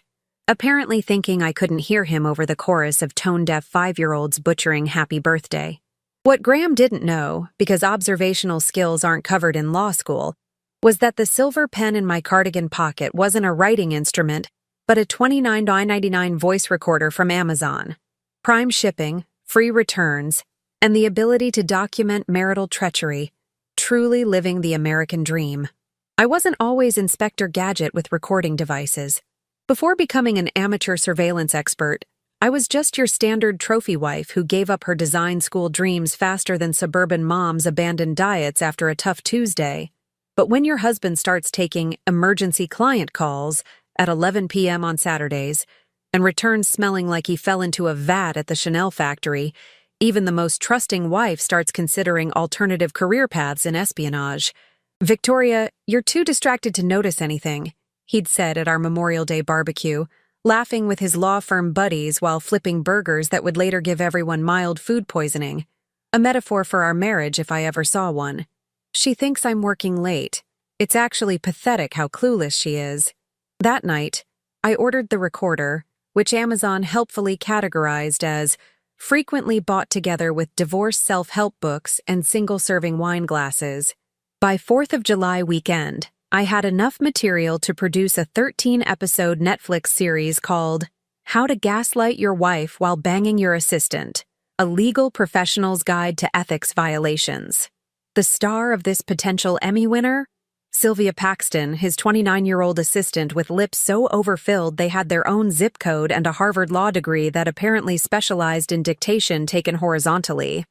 apparently thinking I couldn't hear him over the chorus of tone-deaf 5-year-olds butchering happy birthday. What Graham didn't know, because observational skills aren't covered in law school, was that the silver pen in my cardigan pocket wasn't a writing instrument, but a $29.99 voice recorder from Amazon. Prime shipping, free returns, and the ability to document marital treachery, truly living the American dream. I wasn't always Inspector Gadget with recording devices. Before becoming an amateur surveillance expert, I was just your standard trophy wife who gave up her design school dreams faster than suburban moms abandon diets after a tough Tuesday. But when your husband starts taking emergency client calls at 11 p.m. on Saturdays and returns smelling like he fell into a vat at the Chanel factory, even the most trusting wife starts considering alternative career paths in espionage. "Victoria, you're too distracted to notice anything," he'd said at our Memorial Day barbecue, laughing with his law firm buddies while flipping burgers that would later give everyone mild food poisoning. A metaphor for our marriage if I ever saw one. "She thinks I'm working late. It's actually pathetic how clueless she is." That night, I ordered the recorder, which Amazon helpfully categorized as frequently bought together with divorce self-help books and single-serving wine glasses. By 4th of July weekend, I had enough material to produce a 13-episode Netflix series called How to Gaslight Your Wife While Banging Your Assistant, a legal professional's guide to ethics violations. The star of this potential Emmy winner? Sylvia Paxton, his 29-year-old assistant with lips so overfilled they had their own zip code and a Harvard law degree that apparently specialized in dictation taken horizontally.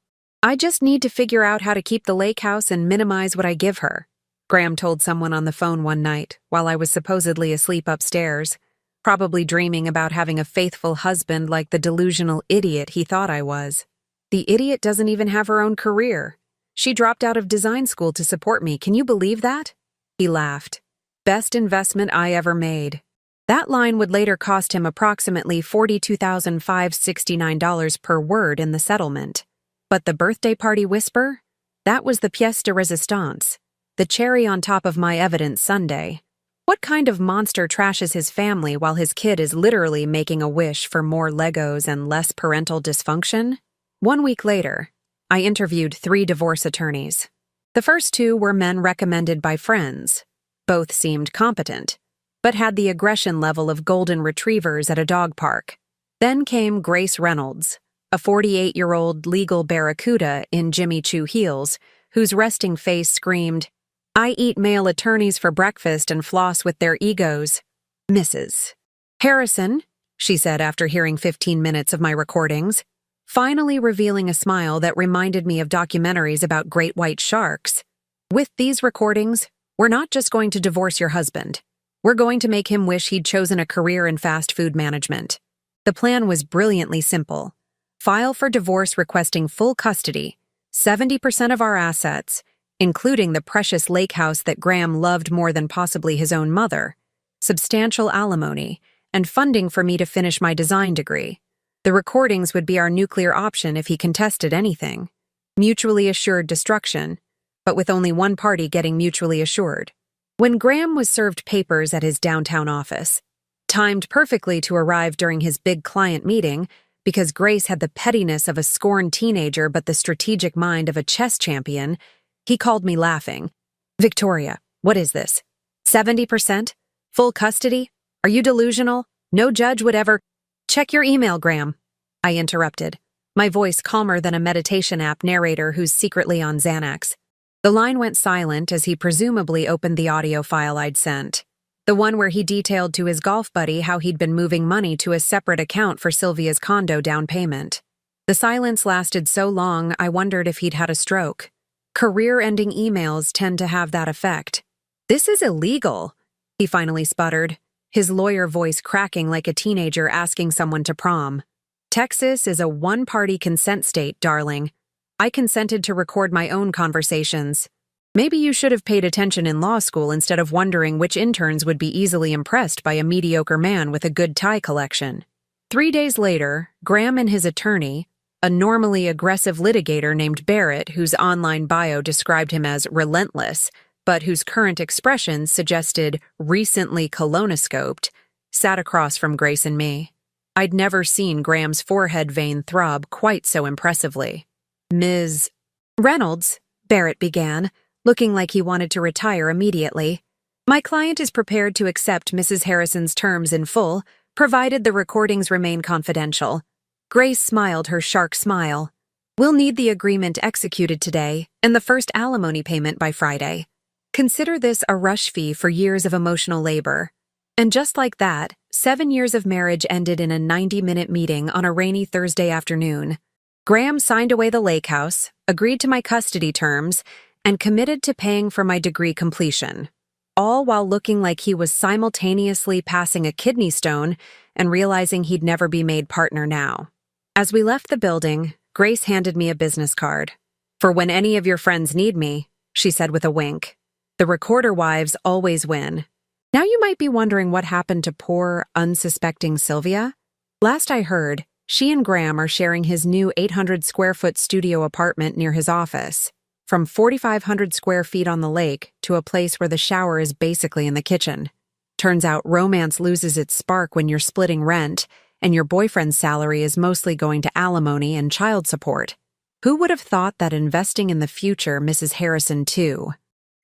"I just need to figure out how to keep the lake house and minimize what I give her," Graham told someone on the phone one night while I was supposedly asleep upstairs, probably dreaming about having a faithful husband like the delusional idiot he thought I was. "The idiot doesn't even have her own career. She dropped out of design school to support me. Can you believe that?" He laughed. "Best investment I ever made." That line would later cost him approximately $42,569 per word in the settlement. But the birthday party whisper? That was the pièce de résistance, the cherry on top of my evidence Sunday. What kind of monster trashes his family while his kid is literally making a wish for more Legos and less parental dysfunction? 1 week later, I interviewed 3 divorce attorneys. The first 2 were men recommended by friends. Both seemed competent, but had the aggression level of golden retrievers at a dog park. Then came Grace Reynolds, a 48-year-old legal barracuda in Jimmy Choo heels, whose resting face screamed, "I eat male attorneys for breakfast and floss with their egos." "Mrs. Harrison," she said after hearing 15 minutes of my recordings, finally revealing a smile that reminded me of documentaries about great white sharks. "With these recordings, we're not just going to divorce your husband. We're going to make him wish he'd chosen a career in fast food management." The plan was brilliantly simple. File for divorce requesting full custody, 70% of our assets, including the precious lake house that Graham loved more than possibly his own mother, substantial alimony, and funding for me to finish my design degree. The recordings would be our nuclear option if he contested anything. Mutually assured destruction, but with only one party getting mutually assured. When Graham was served papers at his downtown office, timed perfectly to arrive during his big client meeting because Grace had the pettiness of a scorned teenager but the strategic mind of a chess champion, he called me laughing. "Victoria, what is this? 70%? Full custody? Are you delusional? No judge would ever—" "Check your email, Graham," I interrupted, my voice calmer than a meditation app narrator who's secretly on Xanax. The line went silent as he presumably opened the audio file I'd sent, the one where he detailed to his golf buddy how he'd been moving money to a separate account for Sylvia's condo down payment. The silence lasted so long I wondered if he'd had a stroke. Career-ending emails tend to have that effect. "This is illegal," he finally sputtered, his lawyer voice cracking like a teenager asking someone to prom. "Texas is a one-party consent state, darling. I consented to record my own conversations. Maybe you should have paid attention in law school instead of wondering which interns would be easily impressed by a mediocre man with a good tie collection." 3 days later, Graham and his attorney, a normally aggressive litigator named Barrett whose online bio described him as relentless, but whose current expressions suggested recently colonoscoped, sat across from Grace and me. I'd never seen Graham's forehead vein throb quite so impressively. "Ms. Reynolds," Barrett began, looking like he wanted to retire immediately. "My client is prepared to accept Mrs. Harrison's terms in full, provided the recordings remain confidential." Grace smiled her shark smile. "We'll need the agreement executed today and the first alimony payment by Friday. Consider this a rush fee for years of emotional labor." And just like that, 7 years of marriage ended in a 90-minute meeting on a rainy Thursday afternoon. Graham signed away the lake house, agreed to my custody terms, and committed to paying for my degree completion, all while looking like he was simultaneously passing a kidney stone and realizing he'd never be made partner now. As we left the building, Grace handed me a business card. "For when any of your friends need me," she said with a wink. "The recorder wives always win." Now you might be wondering what happened to poor, unsuspecting Sylvia. Last I heard, she and Graham are sharing his new 800-square-foot studio apartment near his office. From 4,500 square feet on the lake to a place where the shower is basically in the kitchen. Turns out romance loses its spark when you're splitting rent, and your boyfriend's salary is mostly going to alimony and child support. Who would have thought that investing in the future Mrs. Harrison too?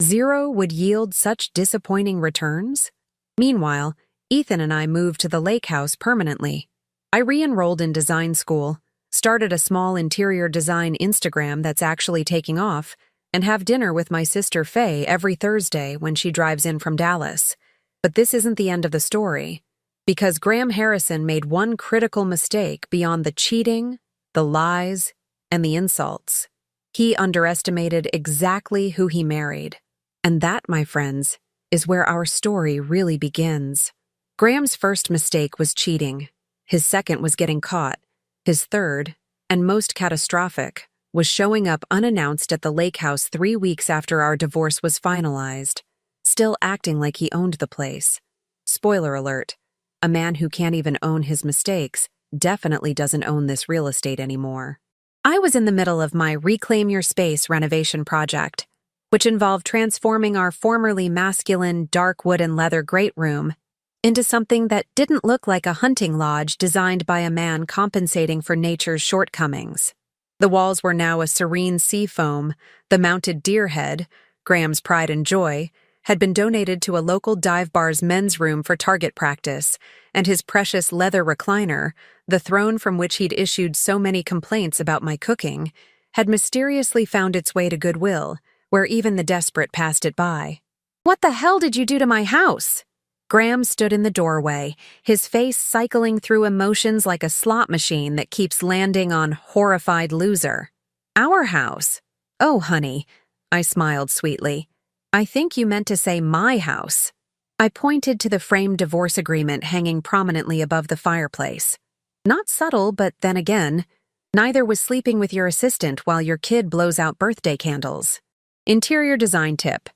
Zero would yield such disappointing returns? Meanwhile, Ethan and I moved to the lake house permanently. I re-enrolled in design school, started a small interior design Instagram that's actually taking off, and have dinner with my sister Faye every Thursday when she drives in from Dallas. But this isn't the end of the story, because Graham Harrison made one critical mistake beyond the cheating, the lies, and the insults. He underestimated exactly who he married. And that, my friends, is where our story really begins. Graham's first mistake was cheating. His second was getting caught. His third, and most catastrophic, was showing up unannounced at the lake house 3 weeks after our divorce was finalized, still acting like he owned the place. Spoiler alert, a man who can't even own his mistakes definitely doesn't own this real estate anymore. I was in the middle of my Reclaim Your Space renovation project, which involved transforming our formerly masculine dark wood and leather great room into something that didn't look like a hunting lodge designed by a man compensating for nature's shortcomings. The walls were now a serene sea foam, the mounted deer head, Graham's pride and joy, had been donated to a local dive bar's men's room for target practice, and his precious leather recliner, the throne from which he'd issued so many complaints about my cooking, had mysteriously found its way to Goodwill, where even the desperate passed it by. "What the hell did you do to my house?" Graham stood in the doorway, his face cycling through emotions like a slot machine that keeps landing on horrified loser. "Our house? Oh, honey," I smiled sweetly. "I think you meant to say my house." I pointed to the framed divorce agreement hanging prominently above the fireplace. Not subtle, but then again, neither was sleeping with your assistant while your kid blows out birthday candles. Interior design tip.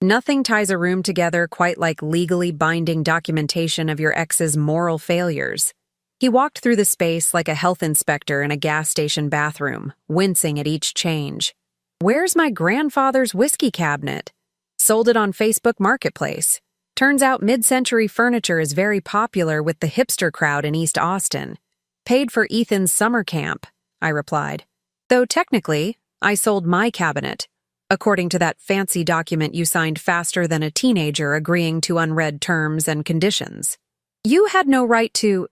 Nothing ties a room together quite like legally binding documentation of your ex's moral failures. He walked through the space like a health inspector in a gas station bathroom, wincing at each change. "Where's my grandfather's whiskey cabinet?" "Sold it on Facebook Marketplace. Turns out mid-century furniture is very popular with the hipster crowd in East Austin. Paid for Ethan's summer camp," I replied. "Though technically, I sold my cabinet, according to that fancy document you signed faster than a teenager agreeing to unread terms and conditions. You had no right to—"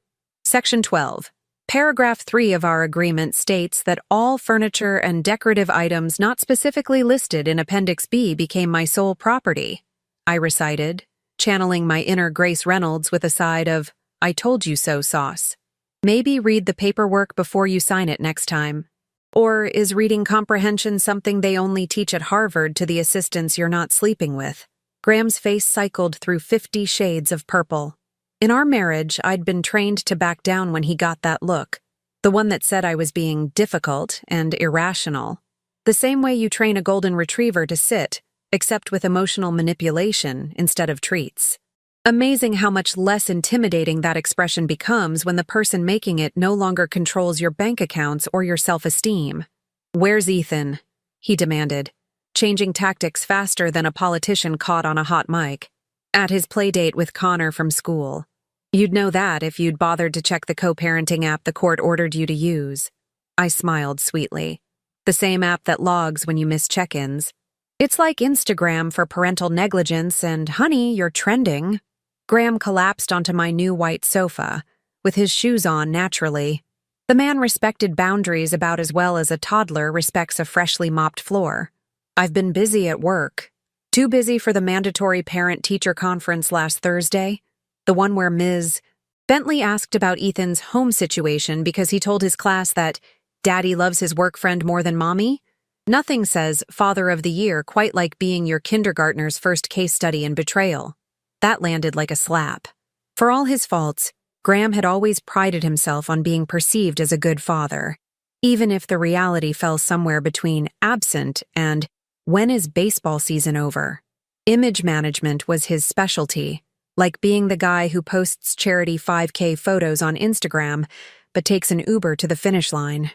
Section 12. Paragraph 3 of our agreement states that all furniture and decorative items not specifically listed in Appendix B became my sole property, I recited, channeling my inner Grace Reynolds with a side of, "I told you so" sauce. Maybe read the paperwork before you sign it next time. Or is reading comprehension something they only teach at Harvard to the assistants you're not sleeping with? Graham's face cycled through 50 shades of purple. In our marriage, I'd been trained to back down when he got that look, the one that said I was being difficult and irrational. The same way you train a golden retriever to sit, except with emotional manipulation instead of treats. Amazing how much less intimidating that expression becomes when the person making it no longer controls your bank accounts or your self-esteem. "Where's Ethan?" he demanded, changing tactics faster than a politician caught on a hot mic. "At his playdate with Connor from school." You'd know that if you'd bothered to check the co-parenting app the court ordered you to use. I smiled sweetly. The same app that logs when you miss check-ins. It's like Instagram for parental negligence and, honey, you're trending. Graham collapsed onto my new white sofa, with his shoes on naturally. The man respected boundaries about as well as a toddler respects a freshly mopped floor. I've been busy at work. Too busy for the mandatory parent-teacher conference last Thursday, the one where Ms. Bentley asked about Ethan's home situation because he told his class that Daddy loves his work friend more than Mommy. Nothing says Father of the Year quite like being your kindergartner's first case study in betrayal. That landed like a slap. For all his faults, Graham had always prided himself on being perceived as a good father, even if the reality fell somewhere between absent and when is baseball season over. Image management was his specialty, like being the guy who posts charity 5K photos on Instagram but takes an Uber to the finish line.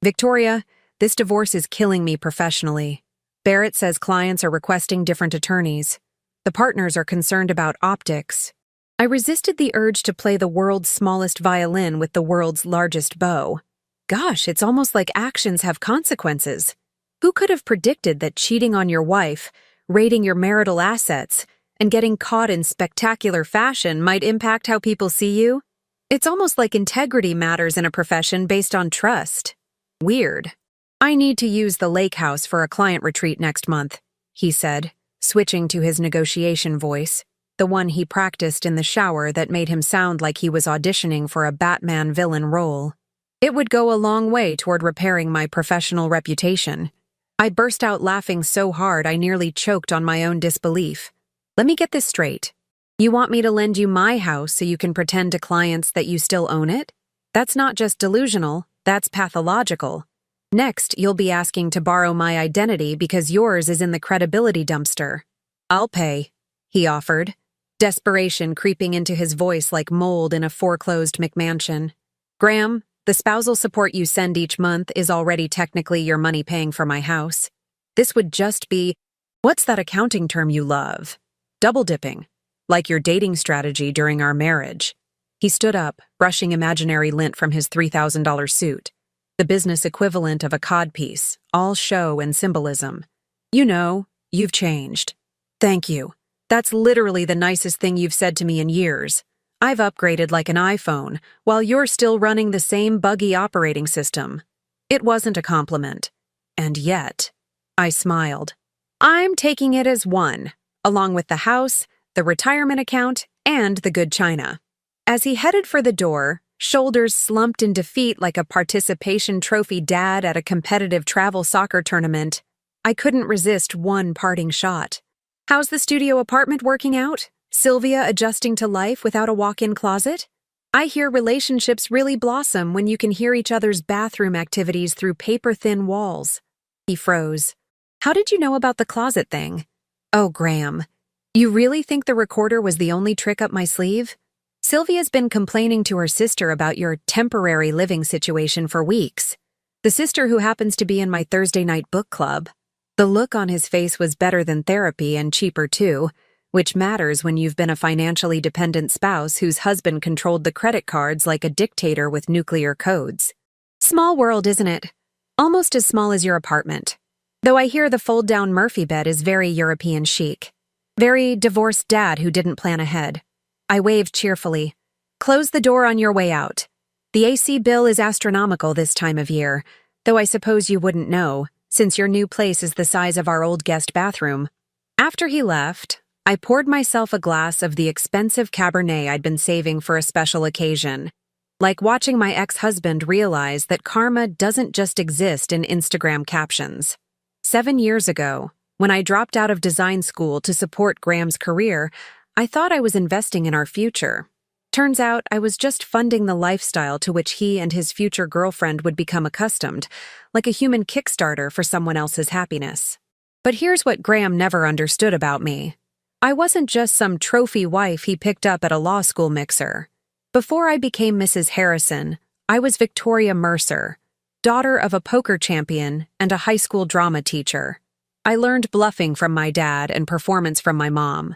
Victoria, this divorce is killing me professionally. Barrett says clients are requesting different attorneys. The partners are concerned about optics. I resisted the urge to play the world's smallest violin with the world's largest bow. Gosh, it's almost like actions have consequences. Who could have predicted that cheating on your wife, raiding your marital assets, and getting caught in spectacular fashion might impact how people see you? It's almost like integrity matters in a profession based on trust. Weird. I need to use the lake house for a client retreat next month, he said, switching to his negotiation voice, the one he practiced in the shower that made him sound like he was auditioning for a Batman villain role. It would go a long way toward repairing my professional reputation. I burst out laughing so hard I nearly choked on my own disbelief. Let me get this straight. You want me to lend you my house so you can pretend to clients that you still own it? That's not just delusional, that's pathological. Next, you'll be asking to borrow my identity because yours is in the credibility dumpster. I'll pay, he offered, desperation creeping into his voice like mold in a foreclosed McMansion. Graham, the spousal support you send each month is already technically your money paying for my house. This would just be, what's that accounting term you love? Double dipping, like your dating strategy during our marriage. He stood up, brushing imaginary lint from his $3,000 suit. The business equivalent of a codpiece, all show and symbolism. You know, you've changed. Thank you. That's literally the nicest thing you've said to me in years. I've upgraded like an iPhone, while you're still running the same buggy operating system. It wasn't a compliment. And yet, I smiled. I'm taking it as one, along with the house, the retirement account, and the good china. As he headed for the door, shoulders slumped in defeat like a participation trophy dad at a competitive travel soccer tournament, I couldn't resist one parting shot. How's the studio apartment working out? Sylvia adjusting to life without a walk-in closet? I hear relationships really blossom when you can hear each other's bathroom activities through paper-thin walls. He froze. How did you know about the closet thing? Oh, Graham. You really think the recorder was the only trick up my sleeve? Sylvia's been complaining to her sister about your temporary living situation for weeks. The sister who happens to be in my Thursday night book club. The look on his face was better than therapy and cheaper too, which matters when you've been a financially dependent spouse whose husband controlled the credit cards like a dictator with nuclear codes. Small world, isn't it? Almost as small as your apartment. Though I hear the fold-down Murphy bed is very European chic. Very divorced dad who didn't plan ahead. I waved cheerfully. Close the door on your way out. The AC bill is astronomical this time of year, though I suppose you wouldn't know, since your new place is the size of our old guest bathroom. After he left, I poured myself a glass of the expensive Cabernet I'd been saving for a special occasion. Like watching my ex-husband realize that karma doesn't just exist in Instagram captions. 7 years ago, when I dropped out of design school to support Graham's career, I thought I was investing in our future. Turns out I was just funding the lifestyle to which he and his future girlfriend would become accustomed, like a human Kickstarter for someone else's happiness. But here's what Graham never understood about me. I wasn't just some trophy wife he picked up at a law school mixer. Before I became Mrs. Harrison, I was Victoria Mercer, daughter of a poker champion and a high school drama teacher. I learned bluffing from my dad and performance from my mom.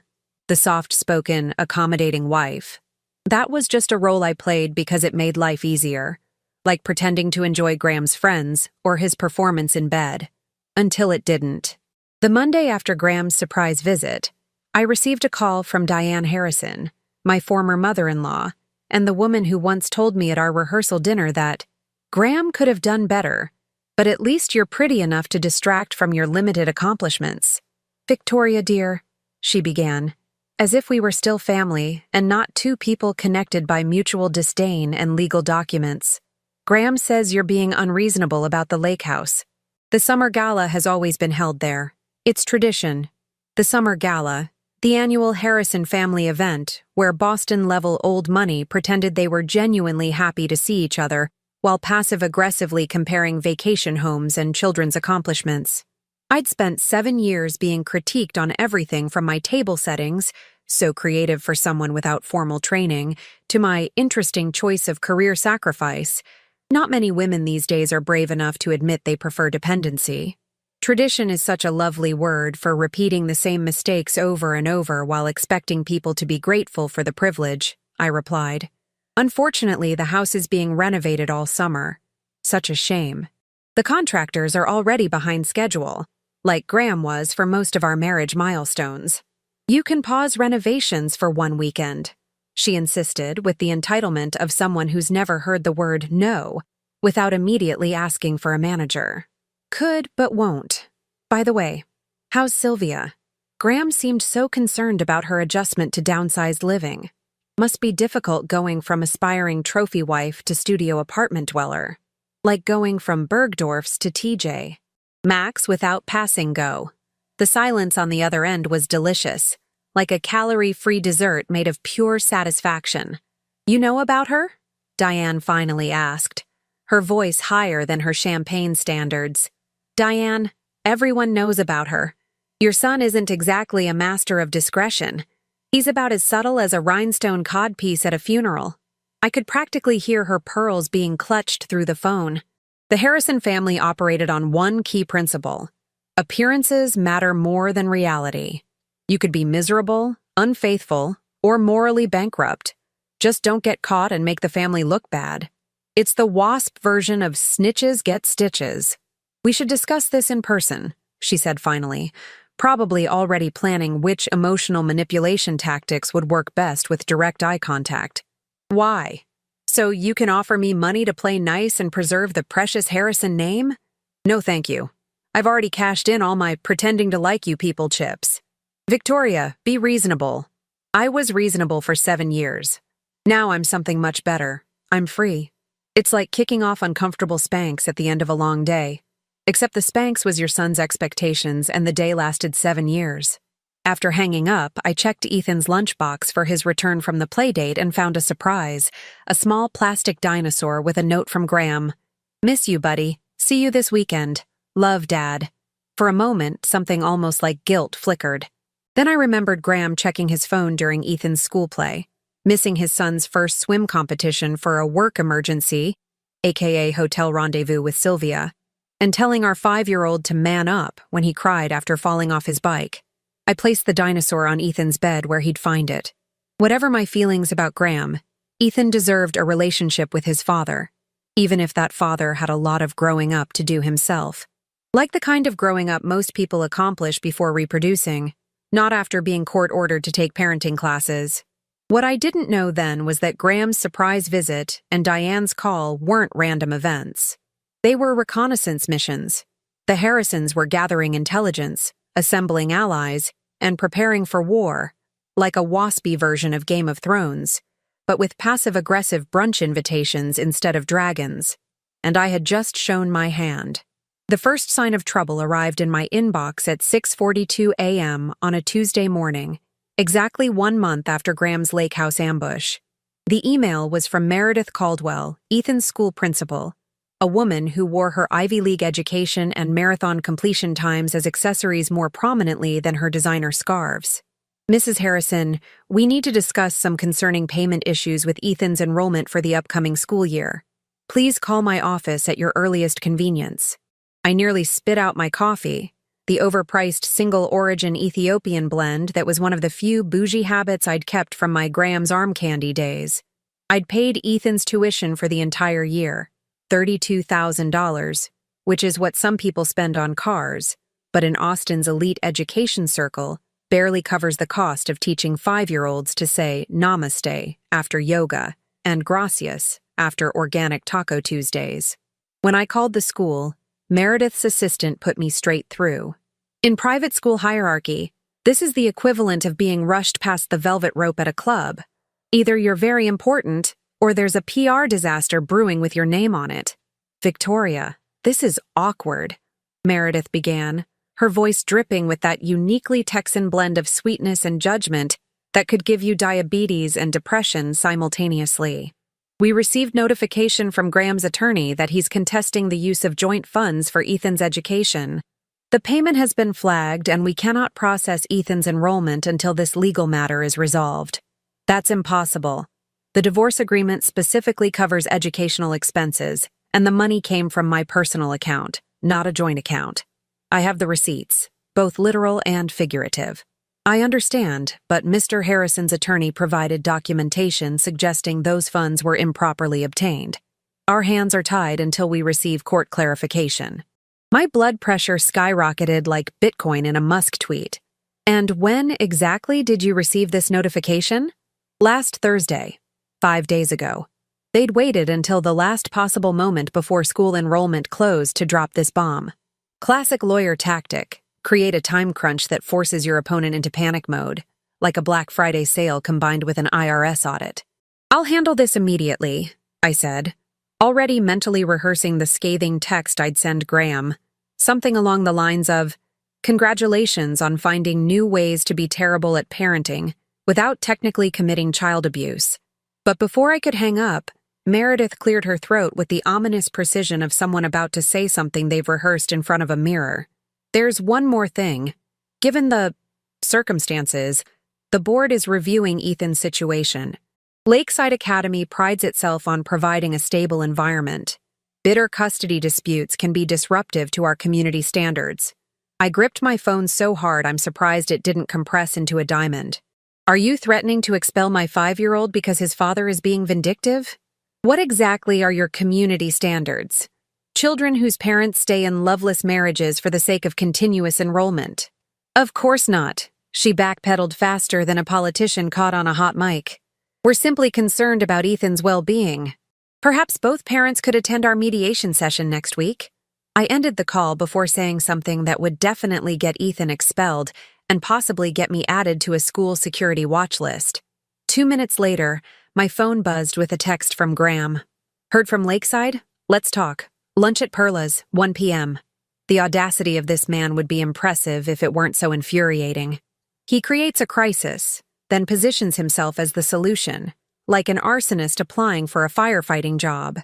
The soft-spoken, accommodating wife. That was just a role I played because it made life easier, like pretending to enjoy Graham's friends or his performance in bed. Until it didn't. The Monday after Graham's surprise visit, I received a call from Diane Harrison, my former mother-in-law, and the woman who once told me at our rehearsal dinner that Graham could have done better, but at least you're pretty enough to distract from your limited accomplishments. Victoria, dear, she began, as if we were still family and not two people connected by mutual disdain and legal documents. Graham says you're being unreasonable about the lake house. The summer gala has always been held there. It's tradition. The summer gala, the annual Harrison family event where Boston-level old money pretended they were genuinely happy to see each other while passive-aggressively comparing vacation homes and children's accomplishments. I'd spent 7 years being critiqued on everything from my table settings, so creative for someone without formal training, to my interesting choice of career sacrifice. Not many women these days are brave enough to admit they prefer dependency. Tradition is such a lovely word for repeating the same mistakes over and over while expecting people to be grateful for the privilege, I replied. Unfortunately, the house is being renovated all summer. Such a shame. The contractors are already behind schedule, like Graham was for most of our marriage milestones. You can pause renovations for one weekend, she insisted with the entitlement of someone who's never heard the word no without immediately asking for a manager. Could, but won't. By the way, how's Sylvia? Graham seemed so concerned about her adjustment to downsized living. Must be difficult going from aspiring trophy wife to studio apartment dweller. Like going from Bergdorf's to TJ. Max without passing go. The silence on the other end was delicious, like a calorie-free dessert made of pure satisfaction. You know about her? Diane finally asked, her voice higher than her champagne standards. Diane, everyone knows about her. Your son isn't exactly a master of discretion. He's about as subtle as a rhinestone codpiece at a funeral. I could practically hear her pearls being clutched through the phone. The Harrison family operated on one key principle. Appearances matter more than reality. You could be miserable, unfaithful, or morally bankrupt. Just don't get caught and make the family look bad. It's the WASP version of snitches get stitches. We should discuss this in person, she said finally, probably already planning which emotional manipulation tactics would work best with direct eye contact. Why? So you can offer me money to play nice and preserve the precious Harrison name? No thank you. I've already cashed in all my pretending to like you people chips. Victoria, be reasonable. I was reasonable for 7 years. Now I'm something much better. I'm free. It's like kicking off uncomfortable Spanx at the end of a long day. Except the Spanx was your son's expectations and the day lasted 7 years. After hanging up, I checked Ethan's lunchbox for his return from the playdate and found a surprise, a small plastic dinosaur with a note from Graham. Miss you, buddy. See you this weekend. Love, Dad. For a moment, something almost like guilt flickered. Then I remembered Graham checking his phone during Ethan's school play, missing his son's first swim competition for a work emergency, aka hotel rendezvous with Sylvia, and telling our 5-year-old to man up when he cried after falling off his bike. I placed the dinosaur on Ethan's bed where he'd find it. Whatever my feelings about Graham, Ethan deserved a relationship with his father, even if that father had a lot of growing up to do himself. Like the kind of growing up most people accomplish before reproducing, not after being court-ordered to take parenting classes. What I didn't know then was that Graham's surprise visit and Diane's call weren't random events. They were reconnaissance missions. The Harrisons were gathering intelligence, assembling allies, and preparing for war, like a waspy version of Game of Thrones, but with passive-aggressive brunch invitations instead of dragons. And I had just shown my hand. The first sign of trouble arrived in my inbox at 6:42 a.m. on a Tuesday morning, exactly 1 month after Graham's lake house ambush. The email was from Meredith Caldwell, Ethan's school principal, a woman who wore her Ivy League education and marathon completion times as accessories more prominently than her designer scarves. Mrs. Harrison, we need to discuss some concerning payment issues with Ethan's enrollment for the upcoming school year. Please call my office at your earliest convenience. I nearly spit out my coffee. the overpriced single-origin Ethiopian blend that was one of the few bougie habits I'd kept from my Graham's arm candy days. I'd paid Ethan's tuition for the entire year, $32,000, which is what some people spend on cars, but in Austin's elite education circle, barely covers the cost of teaching 5-year-olds to say namaste after yoga and gracias after organic Taco Tuesdays. When I called the school, Meredith's assistant put me straight through. In private school hierarchy, this is the equivalent of being rushed past the velvet rope at a club. Either you're very important, or there's a PR disaster brewing with your name on it. Victoria, this is awkward, Meredith began, her voice dripping with that uniquely Texan blend of sweetness and judgment that could give you diabetes and depression simultaneously. We received notification from Graham's attorney that he's contesting the use of joint funds for Ethan's education. The payment has been flagged, and we cannot process Ethan's enrollment until this legal matter is resolved. That's impossible. The divorce agreement specifically covers educational expenses, and the money came from my personal account, not a joint account. I have the receipts, both literal and figurative. I understand, but Mr. Harrison's attorney provided documentation suggesting those funds were improperly obtained. Our hands are tied until we receive court clarification. My blood pressure skyrocketed like Bitcoin in a Musk tweet. And when exactly did you receive this notification? Last Thursday, 5 days ago. They'd waited until the last possible moment before school enrollment closed to drop this bomb. Classic lawyer tactic. Create a time crunch that forces your opponent into panic mode, like a Black Friday sale combined with an IRS audit. I'll handle this immediately, I said, already mentally rehearsing the scathing text I'd send Graham, something along the lines of, "Congratulations on finding new ways to be terrible at parenting without technically committing child abuse." But before I could hang up, Meredith cleared her throat with the ominous precision of someone about to say something they've rehearsed in front of a mirror. There's one more thing. Given the circumstances, the board is reviewing Ethan's situation. Lakeside Academy prides itself on providing a stable environment. Bitter custody disputes can be disruptive to our community standards. I gripped my phone so hard I'm surprised it didn't compress into a diamond. Are you threatening to expel my 5-year-old because his father is being vindictive? What exactly are your community standards? Children whose parents stay in loveless marriages for the sake of continuous enrollment. Of course not. She backpedaled faster than a politician caught on a hot mic. We're simply concerned about Ethan's well-being. Perhaps both parents could attend our mediation session next week. I ended the call before saying something that would definitely get Ethan expelled and possibly get me added to a school security watch list. 2 minutes later, my phone buzzed with a text from Graham. Heard from Lakeside? Let's talk. Lunch at Perla's, 1 p.m. The audacity of this man would be impressive if it weren't so infuriating. He creates a crisis, then positions himself as the solution, like an arsonist applying for a firefighting job.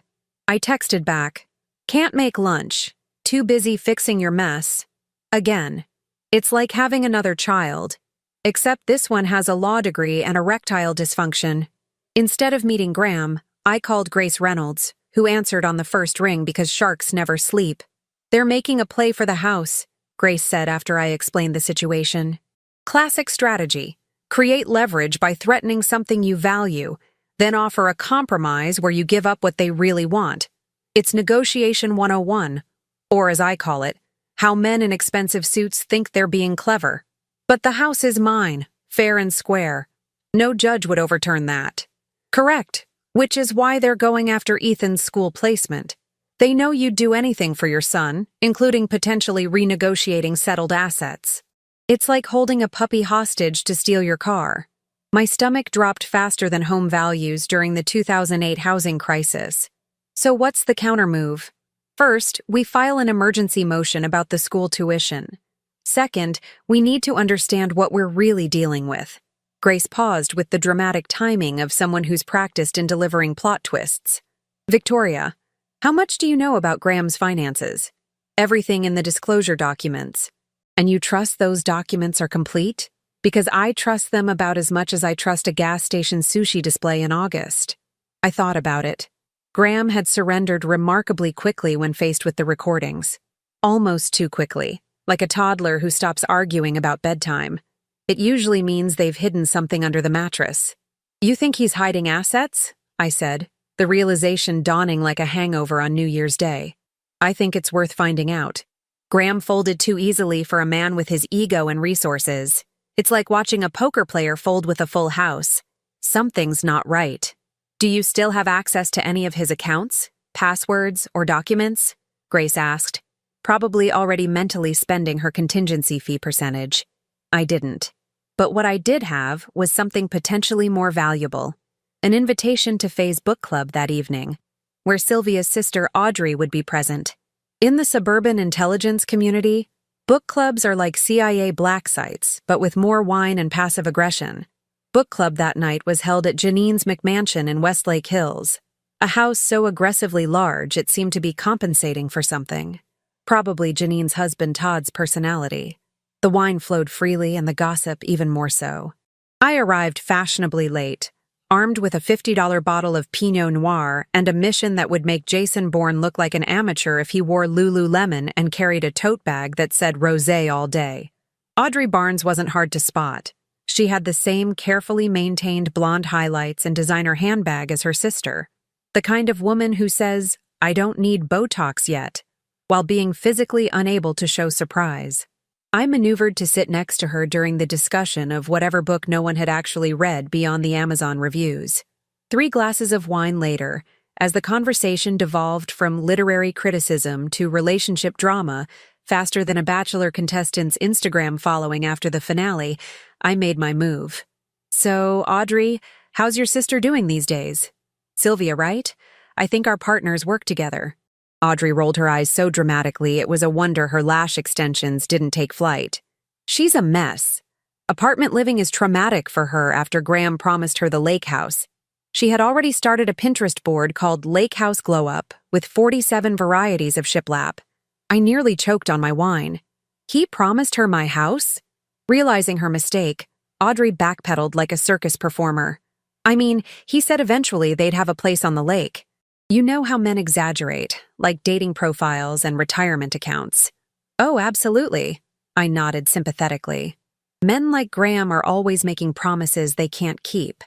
I texted back, "Can't make lunch. Too busy fixing your mess." Again, it's like having another child, except this one has a law degree and erectile dysfunction. Instead of meeting Graham, I called Grace Reynolds, who answered on the first ring because sharks never sleep. "They're making a play for the house," Grace said after I explained the situation. Classic strategy. Create leverage by threatening something you value, then offer a compromise where you give up what they really want. It's negotiation 101, or as I call it, how men in expensive suits think they're being clever. But the house is mine, fair and square. No judge would overturn that. Correct. Which is why they're going after Ethan's school placement. They know you'd do anything for your son, including potentially renegotiating settled assets. It's like holding a puppy hostage to steal your car. My stomach dropped faster than home values during the 2008 housing crisis. So what's the countermove? First, we file an emergency motion about the school tuition. Second, we need to understand what we're really dealing with. Grace paused with the dramatic timing of someone who's practiced in delivering plot twists. "Victoria, how much do you know about Graham's finances?" "Everything in the disclosure documents." "And you trust those documents are complete?" "Because I trust them about as much as I trust a gas station sushi display in August." I thought about it. Graham had surrendered remarkably quickly when faced with the recordings. Almost too quickly. like a toddler who stops arguing about bedtime. It usually means they've hidden something under the mattress. You think he's hiding assets? I said, the realization dawning like a hangover on New Year's Day. I think it's worth finding out. Graham folded too easily for a man with his ego and resources. It's like watching a poker player fold with a full house. Something's not right. Do you still have access to any of his accounts, passwords, or documents? Grace asked, probably already mentally spending her contingency fee percentage. I didn't. But what I did have was something potentially more valuable. An invitation to Faye's book club that evening, where Sylvia's sister Audrey would be present. In the suburban intelligence community, book clubs are like CIA black sites, but with more wine and passive aggression. Book club that night was held at Janine's McMansion in Westlake Hills, a house so aggressively large it seemed to be compensating for something. Probably Janine's husband Todd's personality. The wine flowed freely and the gossip even more so. I arrived fashionably late, armed with a $50 bottle of Pinot Noir and a mission that would make Jason Bourne look like an amateur if he wore Lululemon and carried a tote bag that said rosé all day. Audrey Barnes wasn't hard to spot. She had the same carefully maintained blonde highlights and designer handbag as her sister. The kind of woman who says, "I don't need Botox yet," while being physically unable to show surprise. I maneuvered to sit next to her during the discussion of whatever book no one had actually read beyond the Amazon reviews. 3 glasses of wine later, as the conversation devolved from literary criticism to relationship drama, faster than a Bachelor contestant's Instagram following after the finale, I made my move. So, Audrey, how's your sister doing these days? Sylvia, right? I think our partners work together. Audrey rolled her eyes so dramatically it was a wonder her lash extensions didn't take flight. She's a mess. Apartment living is traumatic for her after Graham promised her the lake house. She had already started a Pinterest board called Lake House Glow Up with 47 varieties of shiplap. I nearly choked on my wine. He promised her my house? Realizing her mistake, Audrey backpedaled like a circus performer. I mean, he said eventually they'd have a place on the lake. You know how men exaggerate, like dating profiles and retirement accounts. Oh, absolutely. I nodded sympathetically. Men like Graham are always making promises they can't keep,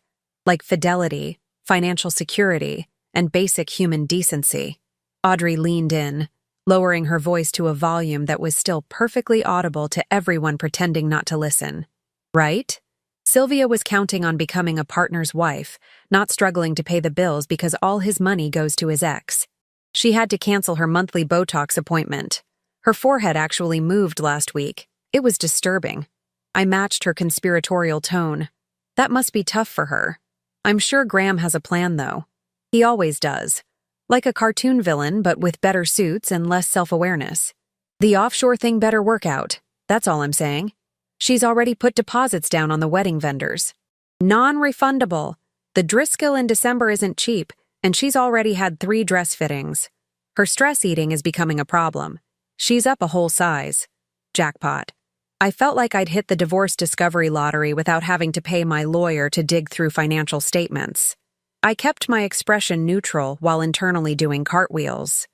like fidelity, financial security, and basic human decency. Audrey leaned in, lowering her voice to a volume that was still perfectly audible to everyone pretending not to listen. Right? Sylvia was counting on becoming a partner's wife, not struggling to pay the bills because all his money goes to his ex. She had to cancel her monthly Botox appointment. Her forehead actually moved last week. It was disturbing. I matched her conspiratorial tone. That must be tough for her. I'm sure Graham has a plan, though. He always does. Like a cartoon villain, but with better suits and less self-awareness. The offshore thing better work out. That's all I'm saying. She's already put deposits down on the wedding vendors. Non-refundable. The Driscoll in December isn't cheap, and she's already had 3 dress fittings. Her stress eating is becoming a problem. She's up a whole size. Jackpot. I felt like I'd hit the divorce discovery lottery without having to pay my lawyer to dig through financial statements. I kept my expression neutral while internally doing cartwheels.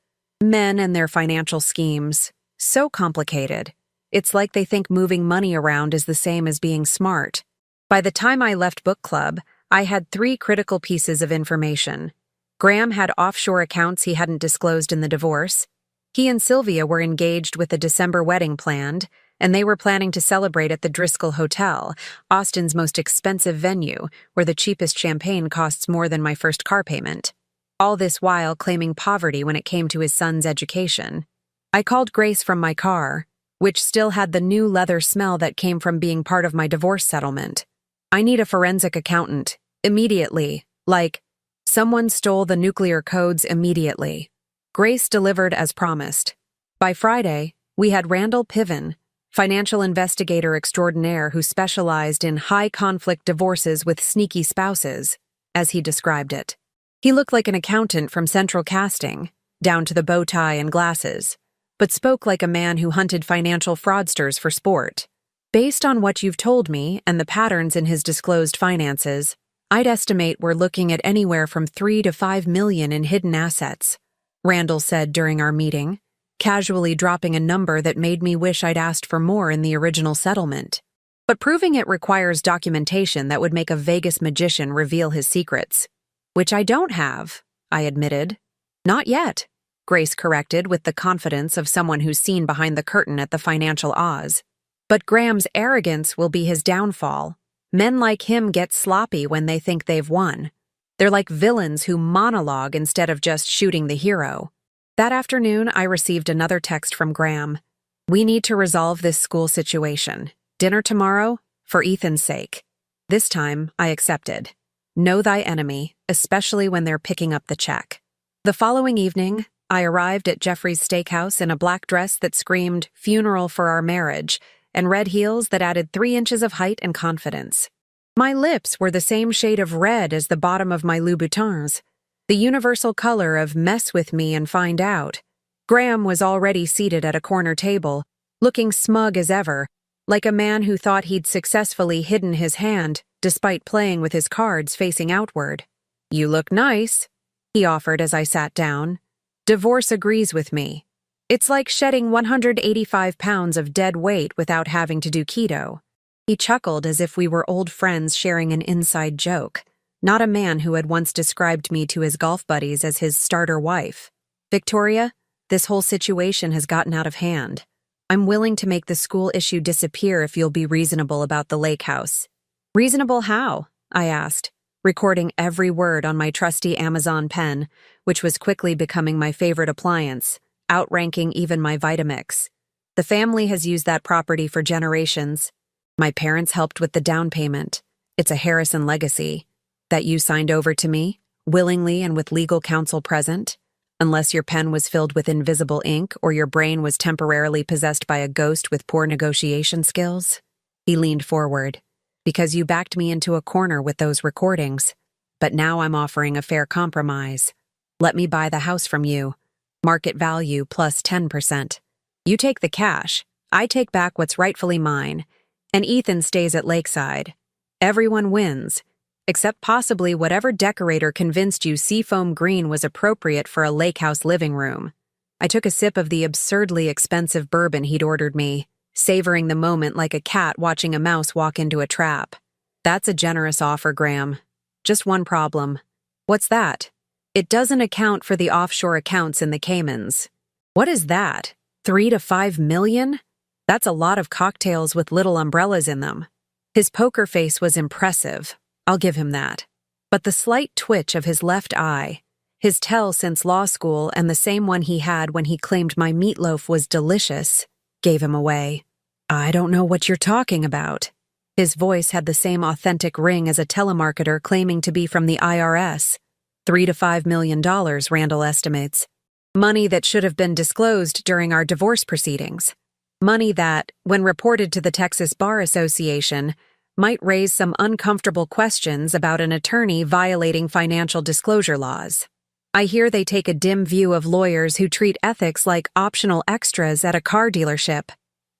Men and their financial schemes. So complicated. It's like they think moving money around is the same as being smart. By the time I left book club, I had 3 critical pieces of information. Graham had offshore accounts he hadn't disclosed in the divorce. He and Sylvia were engaged with a December wedding planned, and they were planning to celebrate at the Driscoll Hotel, Austin's most expensive venue, where the cheapest champagne costs more than my first car payment. All this while claiming poverty when it came to his son's education. I called Grace from my car, which still had the new leather smell that came from being part of my divorce settlement. I need a forensic accountant, immediately, like, someone stole the nuclear codes immediately. Grace delivered as promised. By Friday, we had Randall Piven, financial investigator extraordinaire who specialized in high-conflict divorces with sneaky spouses, as he described it. He looked like an accountant from Central Casting, down to the bow tie and glasses, but spoke like a man who hunted financial fraudsters for sport. Based on what you've told me and the patterns in his disclosed finances, I'd estimate we're looking at anywhere from $3 to $5 million in hidden assets, Randall said during our meeting. casually dropping a number that made me wish I'd asked for more in the original settlement. But proving it requires documentation that would make a Vegas magician reveal his secrets. Which I don't have, I admitted. Not yet, Grace corrected with the confidence of someone who's seen behind the curtain at the financial Oz. But Graham's arrogance will be his downfall. Men like him get sloppy when they think they've won. They're like villains who monologue instead of just shooting the hero. That afternoon, I received another text from Graham. We need to resolve this school situation. Dinner tomorrow? For Ethan's sake. This time, I accepted. Know thy enemy, especially when they're picking up the check. The following evening, I arrived at Jeffrey's steakhouse in a black dress that screamed, "Funeral for our marriage," and red heels that added 3 inches of height and confidence. My lips were the same shade of red as the bottom of my Louboutins, the universal color of mess with me and find out. Graham was already seated at a corner table, looking smug as ever, like a man who thought he'd successfully hidden his hand despite playing with his cards facing outward. You look nice, he offered as I sat down. Divorce agrees with me. It's like shedding 185 pounds of dead weight without having to do keto. He chuckled as if we were old friends sharing an inside joke, not a man who had once described me to his golf buddies as his starter wife. Victoria, this whole situation has gotten out of hand. I'm willing to make the school issue disappear if you'll be reasonable about the lake house. Reasonable how? I asked, recording every word on my trusty Amazon pen, which was quickly becoming my favorite appliance, outranking even my Vitamix. The family has used that property for generations. My parents helped with the down payment. It's a Harrison legacy. That you signed over to me, willingly and with legal counsel present, unless your pen was filled with invisible ink or your brain was temporarily possessed by a ghost with poor negotiation skills. He leaned forward. Because you backed me into a corner with those recordings. But now I'm offering a fair compromise. Let me buy the house from you. Market value plus 10%. You take the cash, I take back what's rightfully mine, and Ethan stays at Lakeside. Everyone wins, except possibly whatever decorator convinced you seafoam green was appropriate for a lake house living room. I took a sip of the absurdly expensive bourbon he'd ordered me, savoring the moment like a cat watching a mouse walk into a trap. That's a generous offer, Graham. Just one problem. What's that? It doesn't account for the offshore accounts in the Caymans. What is that? 3 to 5 million? That's a lot of cocktails with little umbrellas in them. His poker face was impressive. I'll give him that. But the slight twitch of his left eye, his tell since law school and the same one he had when he claimed my meatloaf was delicious, gave him away. I don't know what you're talking about. His voice had the same authentic ring as a telemarketer claiming to be from the IRS. $3 to $5 million, Randall estimates. Money that should have been disclosed during our divorce proceedings. Money that, when reported to the Texas Bar Association, might raise some uncomfortable questions about an attorney violating financial disclosure laws. I hear they take a dim view of lawyers who treat ethics like optional extras at a car dealership.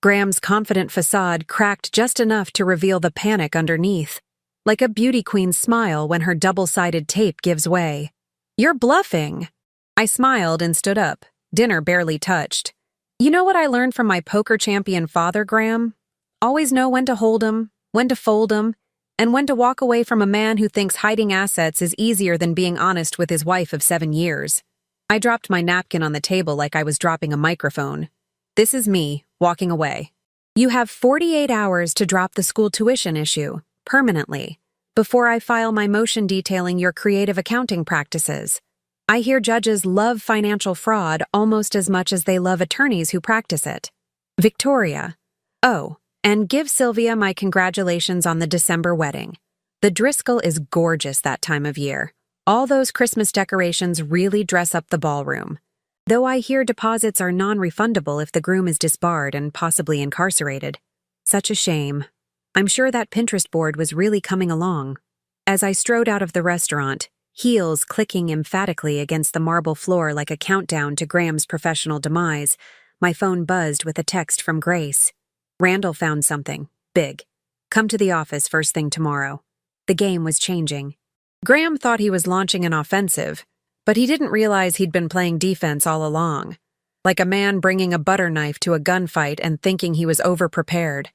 Graham's confident facade cracked just enough to reveal the panic underneath, like a beauty queen's smile when her double-sided tape gives way. You're bluffing. I smiled and stood up, dinner barely touched. You know what I learned from my poker champion father, Graham? Always know when to hold 'em, when to fold 'em, and when to walk away from a man who thinks hiding assets is easier than being honest with his wife of 7 years. I dropped my napkin on the table like I was dropping a microphone. This is me, walking away. You have 48 hours to drop the school tuition issue, permanently, before I file my motion detailing your creative accounting practices. I hear judges love financial fraud almost as much as they love attorneys who practice it. Victoria. Oh, and give Sylvia my congratulations on the December wedding. The Driscoll is gorgeous that time of year. All those Christmas decorations really dress up the ballroom. Though I hear deposits are non-refundable if the groom is disbarred and possibly incarcerated. Such a shame. I'm sure that Pinterest board was really coming along. As I strode out of the restaurant, heels clicking emphatically against the marble floor like a countdown to Graham's professional demise, my phone buzzed with a text from Grace. Randall found something. Big. Come to the office first thing tomorrow. The game was changing. Graham thought he was launching an offensive, but he didn't realize he'd been playing defense all along. like a man bringing a butter knife to a gunfight and thinking he was overprepared.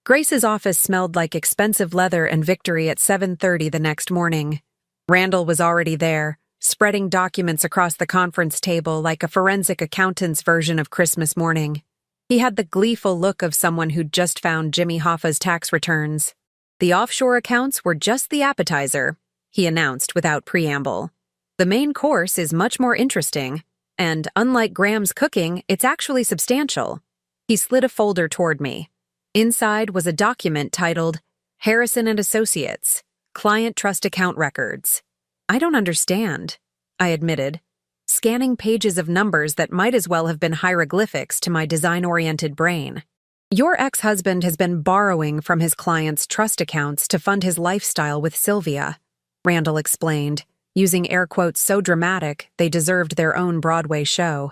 Grace's office smelled like expensive leather and victory at 7:30 the next morning. Randall was already there, spreading documents across the conference table like a forensic accountant's version of Christmas morning. He had the gleeful look of someone who'd just found Jimmy Hoffa's tax returns. The offshore accounts were just the appetizer, he announced without preamble. The main course is much more interesting, and unlike Graham's cooking, it's actually substantial. He slid a folder toward me. Inside was a document titled Harrison and Associates, Client Trust Account Records. I don't understand, I admitted, scanning pages of numbers that might as well have been hieroglyphics to my design-oriented brain. Your ex-husband has been borrowing from his clients' trust accounts to fund his lifestyle with Sylvia, Randall explained, using air quotes so dramatic they deserved their own Broadway show.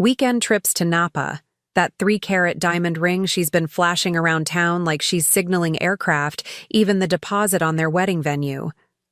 Weekend trips to Napa, that 3-carat diamond ring she's been flashing around town like she's signaling aircraft, even the deposit on their wedding venue,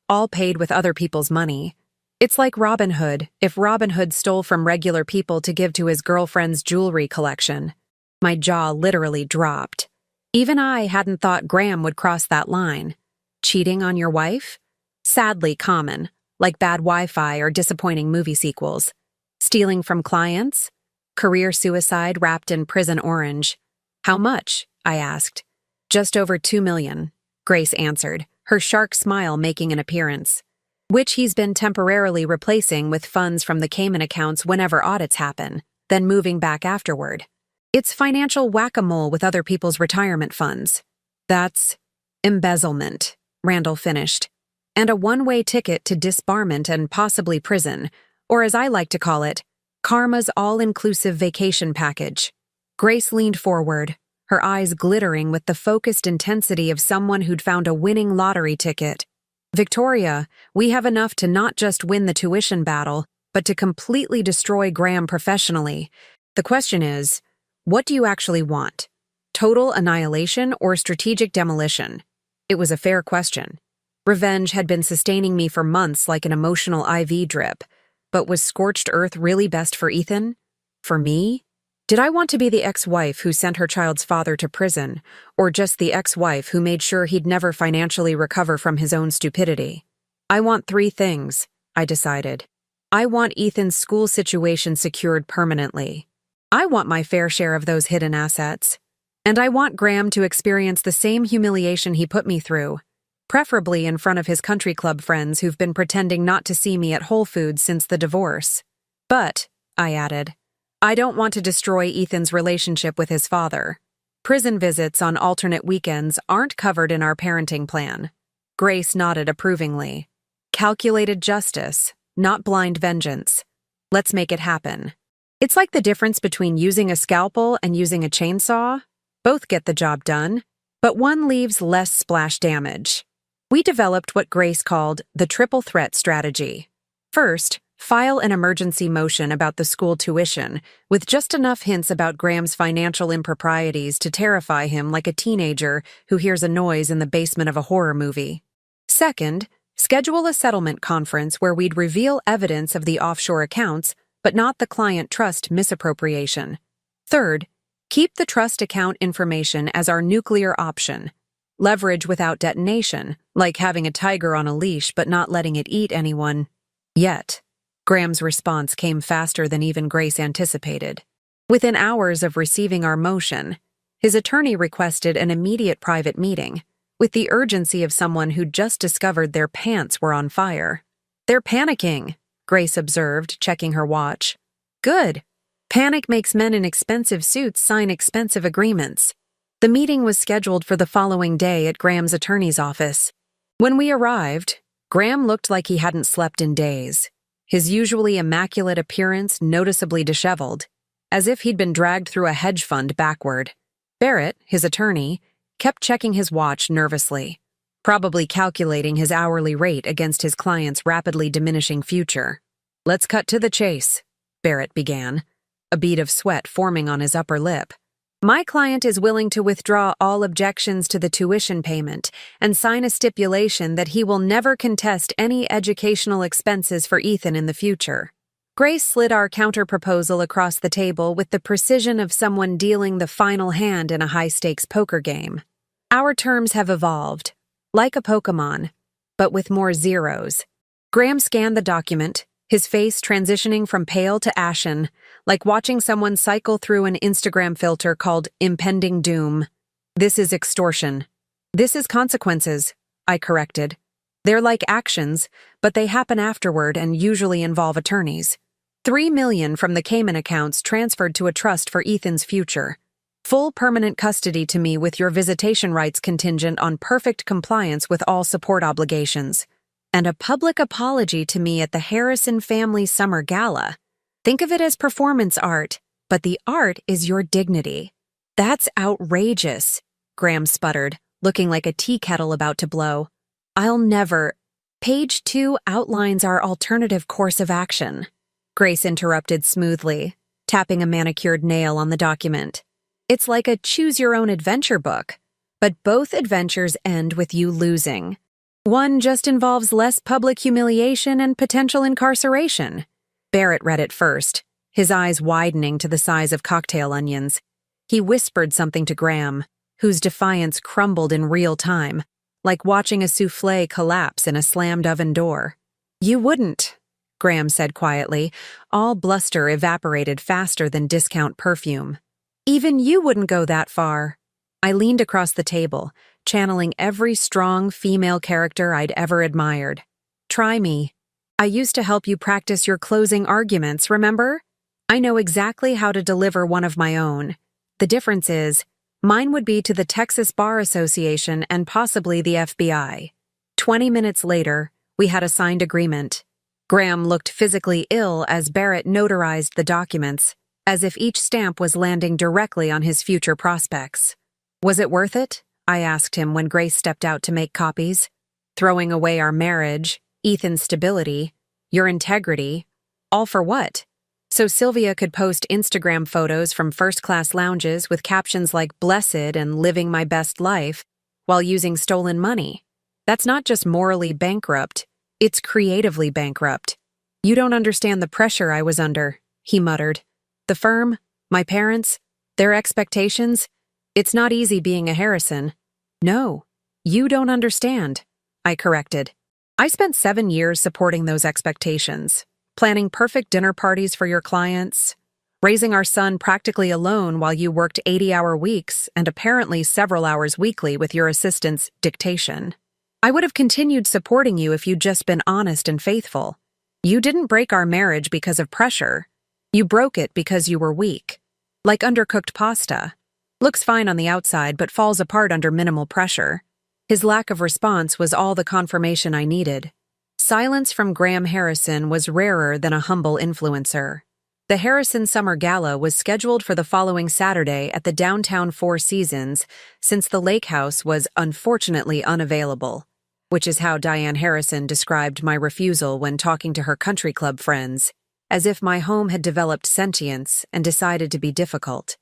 all paid with other people's money. It's like Robin Hood, if Robin Hood stole from regular people to give to his girlfriend's jewelry collection. My jaw literally dropped. Even I hadn't thought Graham would cross that line. Cheating on your wife? Sadly common, like bad Wi-Fi or disappointing movie sequels. Stealing from clients? Career suicide wrapped in prison orange. How much? I asked. Just over $2 million, Grace answered, her shark smile making an appearance. Which he's been temporarily replacing with funds from the Cayman accounts whenever audits happen, then moving back afterward. It's financial whack-a-mole with other people's retirement funds. That's embezzlement, Randall finished. And a one-way ticket to disbarment and possibly prison, or as I like to call it, karma's all-inclusive vacation package. Grace leaned forward, her eyes glittering with the focused intensity of someone who'd found a winning lottery ticket. Victoria, we have enough to not just win the tuition battle, but to completely destroy Graham professionally. The question is, what do you actually want? Total annihilation or strategic demolition? It was a fair question. Revenge had been sustaining me for months like an emotional IV drip, but was scorched earth really best for Ethan? For me? Did I want to be the ex-wife who sent her child's father to prison, or just the ex-wife who made sure he'd never financially recover from his own stupidity? I want 3 things, I decided. I want Ethan's school situation secured permanently. I want my fair share of those hidden assets. And I want Graham to experience the same humiliation he put me through, preferably in front of his country club friends who've been pretending not to see me at Whole Foods since the divorce. But, I added, I don't want to destroy Ethan's relationship with his father. Prison visits on alternate weekends aren't covered in our parenting plan. Grace nodded approvingly. Calculated justice, not blind vengeance. Let's make it happen. It's like the difference between using a scalpel and using a chainsaw. Both get the job done, but one leaves less splash damage. We developed what Grace called the triple threat strategy. First, file an emergency motion about the school tuition, with just enough hints about Graham's financial improprieties to terrify him like a teenager who hears a noise in the basement of a horror movie. Second, schedule a settlement conference where we'd reveal evidence of the offshore accounts, but not the client trust misappropriation. Third, keep the trust account information as our nuclear option. Leverage without detonation, like having a tiger on a leash but not letting it eat anyone. Yet, Graham's response came faster than even Grace anticipated. Within hours of receiving our motion, his attorney requested an immediate private meeting, with the urgency of someone who'd just discovered their pants were on fire. They're panicking, Grace observed, checking her watch. Good. Panic makes men in expensive suits sign expensive agreements. The meeting was scheduled for the following day at Graham's attorney's office. When we arrived, Graham looked like he hadn't slept in days, his usually immaculate appearance noticeably disheveled, as if he'd been dragged through a hedge fund backward. Barrett, his attorney, kept checking his watch nervously, probably calculating his hourly rate against his client's rapidly diminishing future. Let's cut to the chase, Barrett began, a bead of sweat forming on his upper lip. My client is willing to withdraw all objections to the tuition payment and sign a stipulation that he will never contest any educational expenses for Ethan in the future. Grace slid our counter-proposal across the table with the precision of someone dealing the final hand in a high-stakes poker game. Our terms have evolved, like a Pokemon, but with more zeros. Graham scanned the document, his face transitioning from pale to ashen, like watching someone cycle through an Instagram filter called impending doom. This is extortion. This is consequences, I corrected. They're like actions, but they happen afterward and usually involve attorneys. $3 million from the Cayman accounts transferred to a trust for Ethan's future. Full permanent custody to me with your visitation rights contingent on perfect compliance with all support obligations. And a public apology to me at the Harrison family summer gala. Think of it as performance art, but the art is your dignity. That's outrageous, Graham sputtered, looking like a tea kettle about to blow. I'll never. Page 2 outlines our alternative course of action. Grace interrupted smoothly, tapping a manicured nail on the document. It's like a choose-your-own-adventure book, but both adventures end with you losing. One just involves less public humiliation and potential incarceration. Barrett read it first, his eyes widening to the size of cocktail onions. He whispered something to Graham, whose defiance crumbled in real time, like watching a soufflé collapse in a slammed oven door. You wouldn't, Graham said quietly. All bluster evaporated faster than discount perfume. Even you wouldn't go that far. I leaned across the table, channeling every strong female character I'd ever admired. Try me. I used to help you practice your closing arguments, remember? I know exactly how to deliver one of my own. The difference is, mine would be to the Texas Bar Association and possibly the FBI. 20 minutes later, we had a signed agreement. Graham looked physically ill as Barrett notarized the documents, as if each stamp was landing directly on his future prospects. Was it worth it? I asked him when Grace stepped out to make copies. Throwing away our marriage, Ethan's stability, your integrity, all for what? So Sylvia could post Instagram photos from first-class lounges with captions like "blessed" and "living my best life" while using stolen money. That's not just morally bankrupt, it's creatively bankrupt. You don't understand the pressure I was under, he muttered. The firm, my parents, their expectations. It's not easy being a Harrison. No, you don't understand, I corrected. I spent 7 years supporting those expectations, planning perfect dinner parties for your clients, raising our son practically alone while you worked 80-hour weeks and apparently several hours weekly with your assistant's dictation. I would have continued supporting you if you'd just been honest and faithful. You didn't break our marriage because of pressure. You broke it because you were weak. Like undercooked pasta. Looks fine on the outside but falls apart under minimal pressure. His lack of response was all the confirmation I needed. Silence from Graham Harrison was rarer than a humble influencer. The Harrison Summer Gala was scheduled for the following Saturday at the downtown Four Seasons, since the lake house was unfortunately unavailable, which is how Diane Harrison described my refusal when talking to her country club friends, as if my home had developed sentience and decided to be difficult.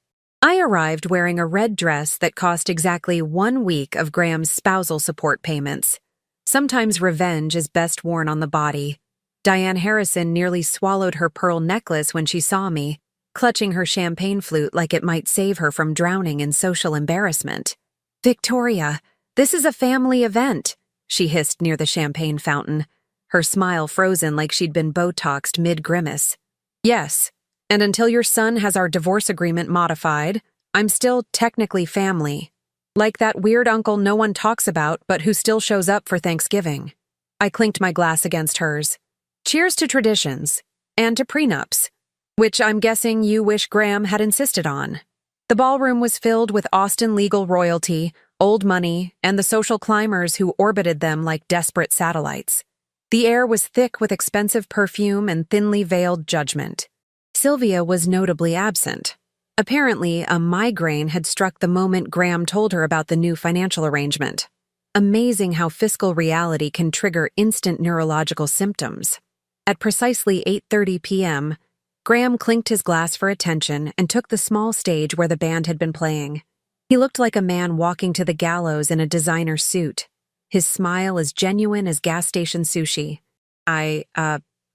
I arrived wearing a red dress that cost exactly 1 week of Graham's spousal support payments. Sometimes revenge is best worn on the body. Diane Harrison nearly swallowed her pearl necklace when she saw me, clutching her champagne flute like it might save her from drowning in social embarrassment. Victoria, this is a family event, she hissed near the champagne fountain, her smile frozen like she'd been Botoxed mid-grimace. Yes, and until your son has our divorce agreement modified, I'm still technically family. Like that weird uncle no one talks about but who still shows up for Thanksgiving. I clinked my glass against hers. Cheers to traditions, and to prenups, which I'm guessing you wish Graham had insisted on. The ballroom was filled with Austin legal royalty, old money, and the social climbers who orbited them like desperate satellites. The air was thick with expensive perfume and thinly veiled judgment. Sylvia was notably absent. Apparently, a migraine had struck the moment Graham told her about the new financial arrangement. Amazing how fiscal reality can trigger instant neurological symptoms. At precisely 8:30 p.m., Graham clinked his glass for attention and took the small stage where the band had been playing. He looked like a man walking to the gallows in a designer suit, his smile as genuine as gas station sushi.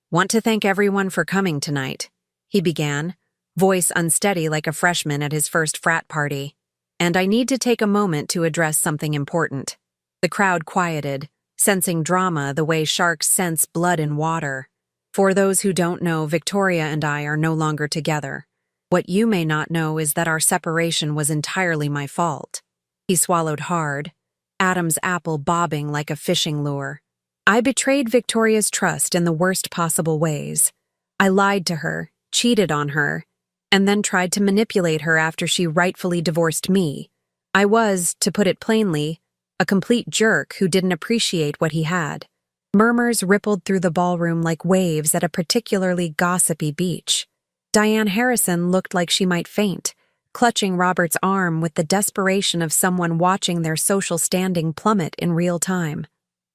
"Want to thank everyone for coming tonight," he began, voice unsteady like a freshman at his first frat party. "And I need to take a moment to address something important." The crowd quieted, sensing drama the way sharks sense blood in water. "For those who don't know, Victoria and I are no longer together. What you may not know is that our separation was entirely my fault." He swallowed hard, Adam's apple bobbing like a fishing lure. "I betrayed Victoria's trust in the worst possible ways. I lied to her, cheated on her, and then tried to manipulate her after she rightfully divorced me. I was, to put it plainly, a complete jerk who didn't appreciate what he had." Murmurs rippled through the ballroom like waves at a particularly gossipy beach. Diane Harrison looked like she might faint, clutching Robert's arm with the desperation of someone watching their social standing plummet in real time.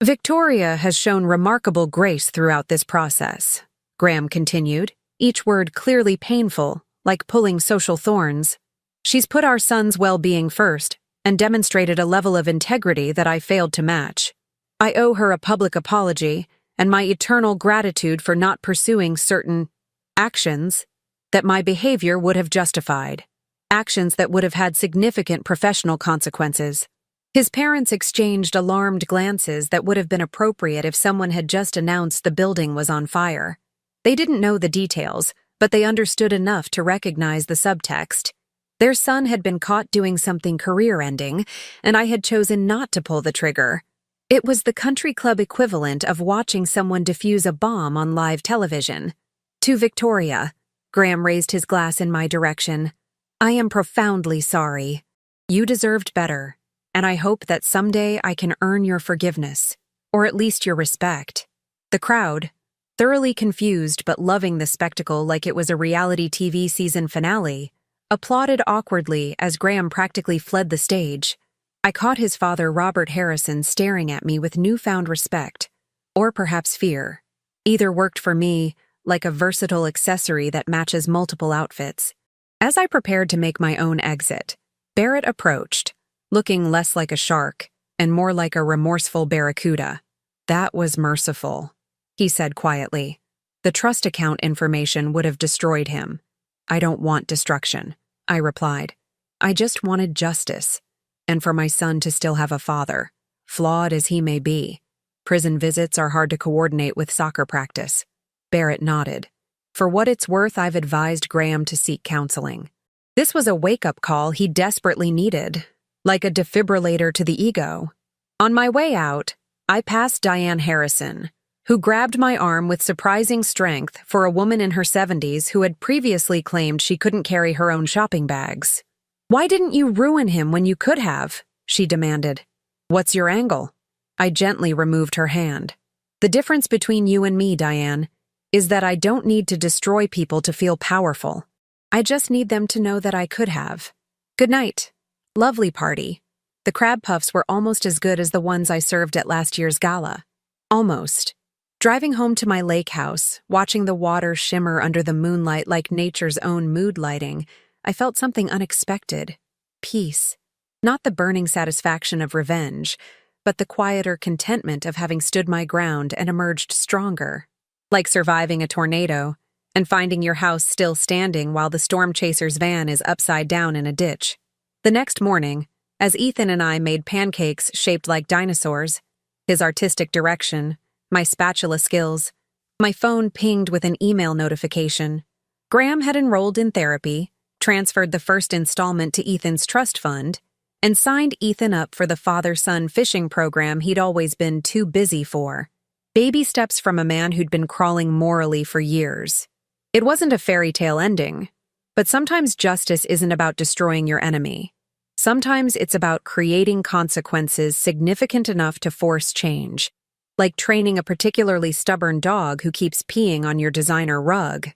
"Victoria has shown remarkable grace throughout this process," Graham continued, each word clearly painful, like pulling social thorns. "She's put our son's well-being first and demonstrated a level of integrity that I failed to match. I owe her a public apology and my eternal gratitude for not pursuing certain actions that my behavior would have justified, actions that would have had significant professional consequences." His parents exchanged alarmed glances that would have been appropriate if someone had just announced the building was on fire. They didn't know the details, but they understood enough to recognize the subtext. Their son had been caught doing something career-ending, and I had chosen not to pull the trigger. It was the country club equivalent of watching someone defuse a bomb on live television. "To Victoria," Graham raised his glass in my direction, "I am profoundly sorry. You deserved better, and I hope that someday I can earn your forgiveness, or at least your respect." The crowd, thoroughly confused but loving the spectacle like it was a reality TV season finale, applauded awkwardly as Graham practically fled the stage. I caught his father, Robert Harrison, staring at me with newfound respect, or perhaps fear. Either worked for me, like a versatile accessory that matches multiple outfits. As I prepared to make my own exit, Barrett approached, looking less like a shark and more like a remorseful barracuda. "That was merciful," he said quietly. "The trust account information would have destroyed him." "I don't want destruction," I replied. "I just wanted justice, and for my son to still have a father, flawed as he may be. Prison visits are hard to coordinate with soccer practice." Barrett nodded. For what it's worth, I've advised Graham to seek counseling. This was a wake-up call he desperately needed, like a defibrillator to the ego. On my way out, I passed Diane Harrison, who grabbed my arm with surprising strength for a woman in her 70s who had previously claimed she couldn't carry her own shopping bags. "Why didn't you ruin him when you could have?" she demanded. "What's your angle?" I gently removed her hand. "The difference between you and me, Diane, is that I don't need to destroy people to feel powerful. I just need them to know that I could have. Good night." Lovely party. The crab puffs were almost as good as the ones I served at last year's gala. Almost. Driving home to my lake house, watching the water shimmer under the moonlight like nature's own mood lighting, I felt something unexpected. Peace. Not the burning satisfaction of revenge, but the quieter contentment of having stood my ground and emerged stronger. Like surviving a tornado and finding your house still standing while the storm chaser's van is upside down in a ditch. The next morning, as Ethan and I made pancakes shaped like dinosaurs, his artistic direction, my spatula skills, my phone pinged with an email notification. Graham had enrolled in therapy, transferred the first installment to Ethan's trust fund, and signed Ethan up for the father-son fishing program he'd always been too busy for. Baby steps from a man who'd been crawling morally for years. It wasn't a fairy tale ending, but sometimes justice isn't about destroying your enemy. Sometimes it's about creating consequences significant enough to force change, like training a particularly stubborn dog who keeps peeing on your designer rug.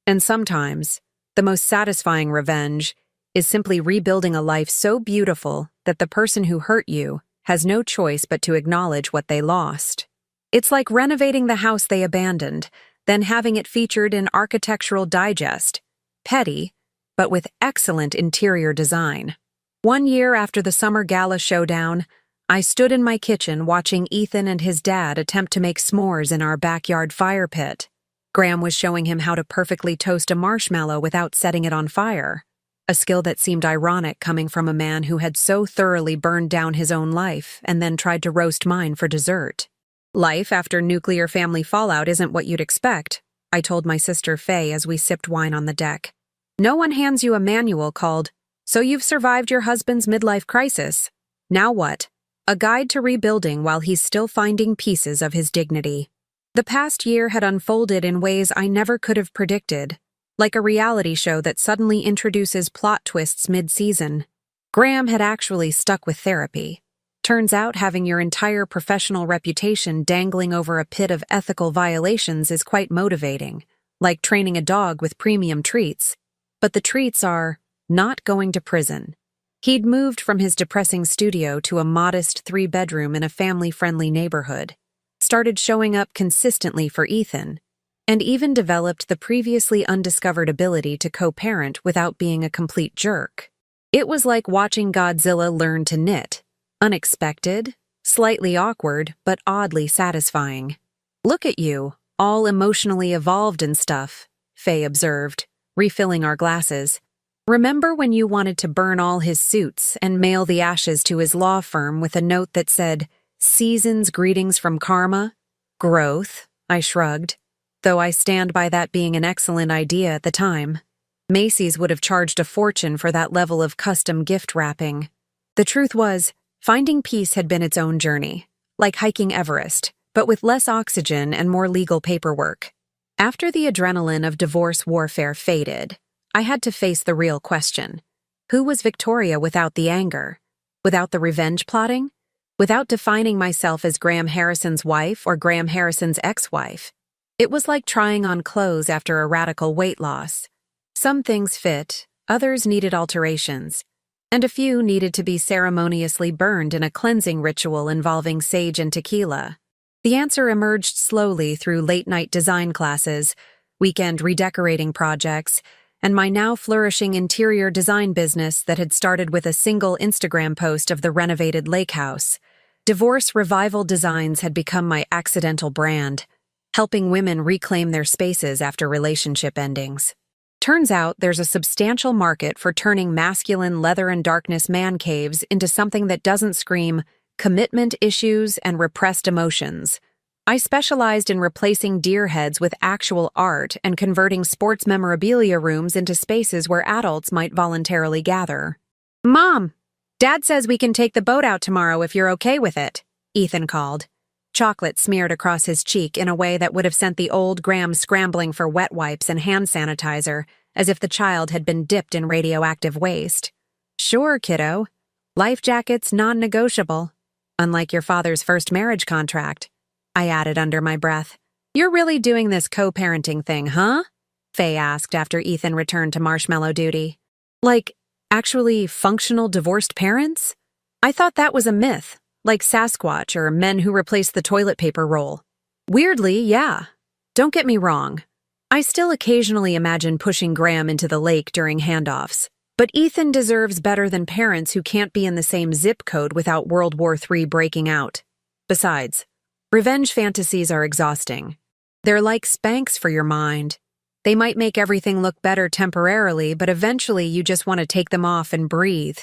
And sometimes, the most satisfying revenge is simply rebuilding a life so beautiful that the person who hurt you has no choice but to acknowledge what they lost. It's like renovating the house they abandoned, then having it featured in Architectural Digest. Petty, but with excellent interior design. 1 year after the summer gala showdown, I stood in my kitchen watching Ethan and his dad attempt to make s'mores in our backyard fire pit. Graham was showing him how to perfectly toast a marshmallow without setting it on fire, a skill that seemed ironic coming from a man who had so thoroughly burned down his own life and then tried to roast mine for dessert. Life after nuclear family fallout isn't what you'd expect, I told my sister Faye as we sipped wine on the deck. No one hands you a manual called, "So you've survived your husband's midlife crisis. Now what?" A guide to rebuilding while he's still finding pieces of his dignity. The past year had unfolded in ways I never could have predicted, like a reality show that suddenly introduces plot twists mid-season. Graham had actually stuck with therapy. Turns out having your entire professional reputation dangling over a pit of ethical violations is quite motivating, like training a dog with premium treats. But the treats are not going to prison. He'd moved from his depressing studio to a modest 3-bedroom in a family-friendly neighborhood, started showing up consistently for Ethan, and even developed the previously undiscovered ability to co-parent without being a complete jerk. It was like watching Godzilla learn to knit. Unexpected, slightly awkward, but oddly satisfying. "Look at you, all emotionally evolved and stuff," Faye observed, refilling our glasses. "Remember when you wanted to burn all his suits and mail the ashes to his law firm with a note that said, 'Season's greetings from karma'? Growth," I shrugged, though I stand by that being an excellent idea at the time. Macy's would have charged a fortune for that level of custom gift wrapping. The truth was, finding peace had been its own journey, like hiking Everest, but with less oxygen and more legal paperwork. After the adrenaline of divorce warfare faded, I had to face the real question. Who was Victoria without the anger? Without the revenge plotting? Without defining myself as Graham Harrison's wife or Graham Harrison's ex-wife? It was like trying on clothes after a radical weight loss. Some things fit, others needed alterations, and a few needed to be ceremoniously burned in a cleansing ritual involving sage and tequila. The answer emerged slowly through late-night design classes, weekend redecorating projects, and my now flourishing interior design business that had started with a single Instagram post of the renovated lake house. Divorce Revival Designs had become my accidental brand, helping women reclaim their spaces after relationship endings. Turns out there's a substantial market for turning masculine leather and darkness man caves into something that doesn't scream commitment issues and repressed emotions. I specialized in replacing deer heads with actual art and converting sports memorabilia rooms into spaces where adults might voluntarily gather. "Mom, Dad says we can take the boat out tomorrow if you're okay with it," Ethan called. Chocolate smeared across his cheek in a way that would have sent the old Graham scrambling for wet wipes and hand sanitizer, as if the child had been dipped in radioactive waste. "Sure, kiddo. Life jackets non-negotiable. Unlike your father's first marriage contract," I added under my breath. "You're really doing this co-parenting thing, huh?" Faye asked after Ethan returned to marshmallow duty. "Like, actually functional divorced parents? I thought that was a myth. Like Sasquatch or men who replace the toilet paper roll." "Weirdly, yeah. Don't get me wrong. I still occasionally imagine pushing Graham into the lake during handoffs, but Ethan deserves better than parents who can't be in the same zip code without World War III breaking out. Besides, revenge fantasies are exhausting. They're like spanks for your mind. They might make everything look better temporarily, but eventually you just want to take them off and breathe.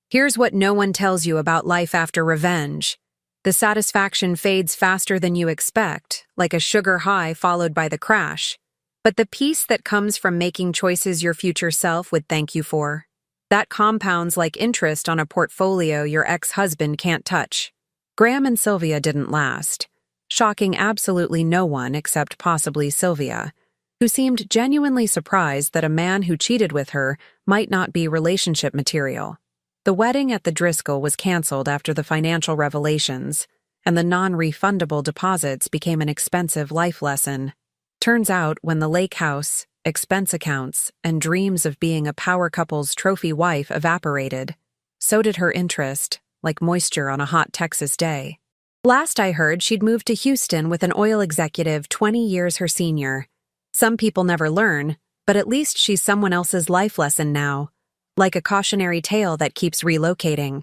Here's what no one tells you about life after revenge. The satisfaction fades faster than you expect, like a sugar high followed by the crash. But the peace that comes from making choices your future self would thank you for, that compounds like interest on a portfolio your ex-husband can't touch. Graham and Sylvia didn't last, shocking absolutely no one except possibly Sylvia, who seemed genuinely surprised that a man who cheated with her might not be relationship material. The wedding at the Driscoll was canceled after the financial revelations, and the non-refundable deposits became an expensive life lesson. Turns out, when the lake house, expense accounts, and dreams of being a power couple's trophy wife evaporated, so did her interest, like moisture on a hot Texas day. Last I heard, she'd moved to Houston with an oil executive 20 years her senior. Some people never learn, but at least she's someone else's life lesson now. Like a cautionary tale that keeps relocating.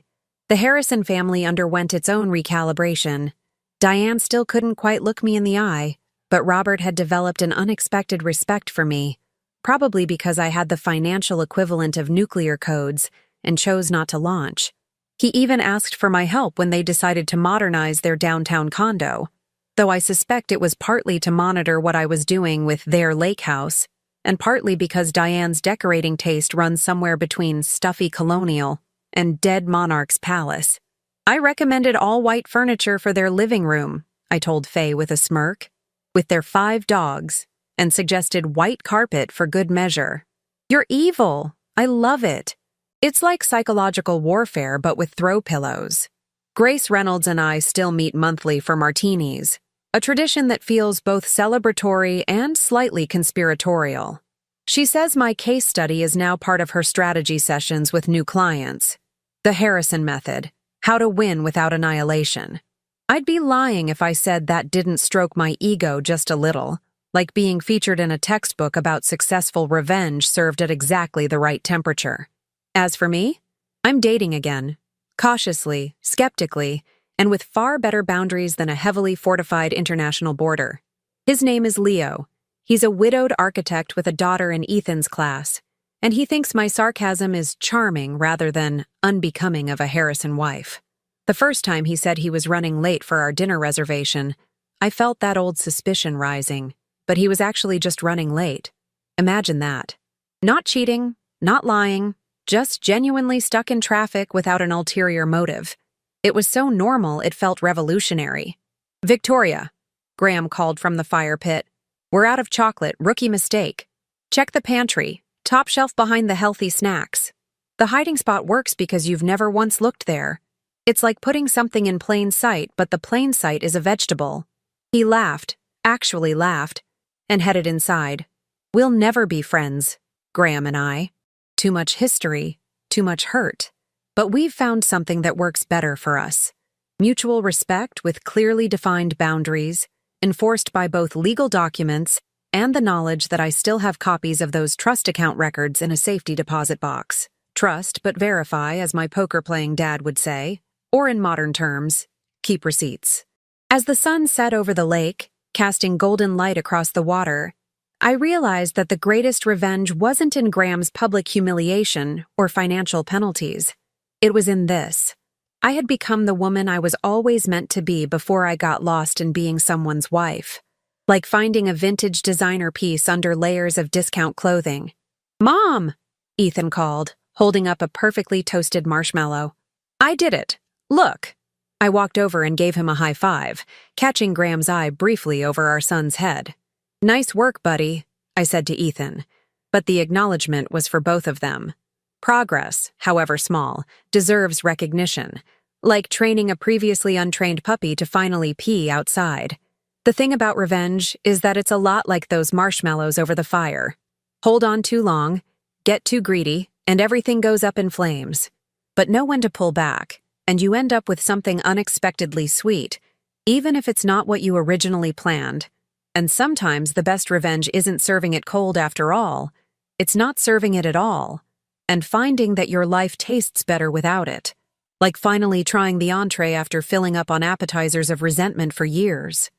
The Harrison family underwent its own recalibration. Diane still couldn't quite look me in the eye, but Robert had developed an unexpected respect for me, probably because I had the financial equivalent of nuclear codes and chose not to launch. He even asked for my help when they decided to modernize their downtown condo, though I suspect it was partly to monitor what I was doing with their lake house, and partly because Diane's decorating taste runs somewhere between stuffy colonial and dead monarch's palace. I recommended all-white furniture for their living room, I told Faye with a smirk, with their 5 dogs, and suggested white carpet for good measure. You're evil. I love it. It's like psychological warfare, but with throw pillows. Grace Reynolds and I still meet monthly for martinis, a tradition that feels both celebratory and slightly conspiratorial. She says my case study is now part of her strategy sessions with new clients. The Harrison method, how to win without annihilation. I'd be lying if I said that didn't stroke my ego just a little, like being featured in a textbook about successful revenge served at exactly the right temperature. As for me, I'm dating again, cautiously, skeptically, and with far better boundaries than a heavily fortified international border. His name is Leo. He's a widowed architect with a daughter in Ethan's class, and he thinks my sarcasm is charming rather than unbecoming of a Harrison wife. The first time he said he was running late for our dinner reservation, I felt that old suspicion rising, but he was actually just running late. Imagine that. Not cheating, not lying, just genuinely stuck in traffic without an ulterior motive. It was so normal it felt revolutionary. Victoria, Graham called from the fire pit. We're out of chocolate, rookie mistake. Check the pantry, top shelf behind the healthy snacks. The hiding spot works because you've never once looked there. It's like putting something in plain sight, but the plain sight is a vegetable. He laughed, actually laughed, and headed inside. We'll never be friends, Graham and I. Too much history, too much hurt. But we've found something that works better for us. Mutual respect with clearly defined boundaries, enforced by both legal documents and the knowledge that I still have copies of those trust account records in a safety deposit box. Trust but verify, as my poker-playing dad would say, or in modern terms, keep receipts. As the sun set over the lake, casting golden light across the water, I realized that the greatest revenge wasn't in Graham's public humiliation or financial penalties. It was in this. I had become the woman I was always meant to be before I got lost in being someone's wife. Like finding a vintage designer piece under layers of discount clothing. "Mom!" Ethan called, holding up a perfectly toasted marshmallow. "I did it. Look." I walked over and gave him a high five, catching Graham's eye briefly over our son's head. "Nice work, buddy," I said to Ethan, but the acknowledgement was for both of them. Progress, however small, deserves recognition, like training a previously untrained puppy to finally pee outside. The thing about revenge is that it's a lot like those marshmallows over the fire. Hold on too long, get too greedy, and everything goes up in flames. But know when to pull back, and you end up with something unexpectedly sweet, even if it's not what you originally planned. And sometimes the best revenge isn't serving it cold after all. It's not serving it at all, and finding that your life tastes better without it. Like finally trying the entree after filling up on appetizers of resentment for years.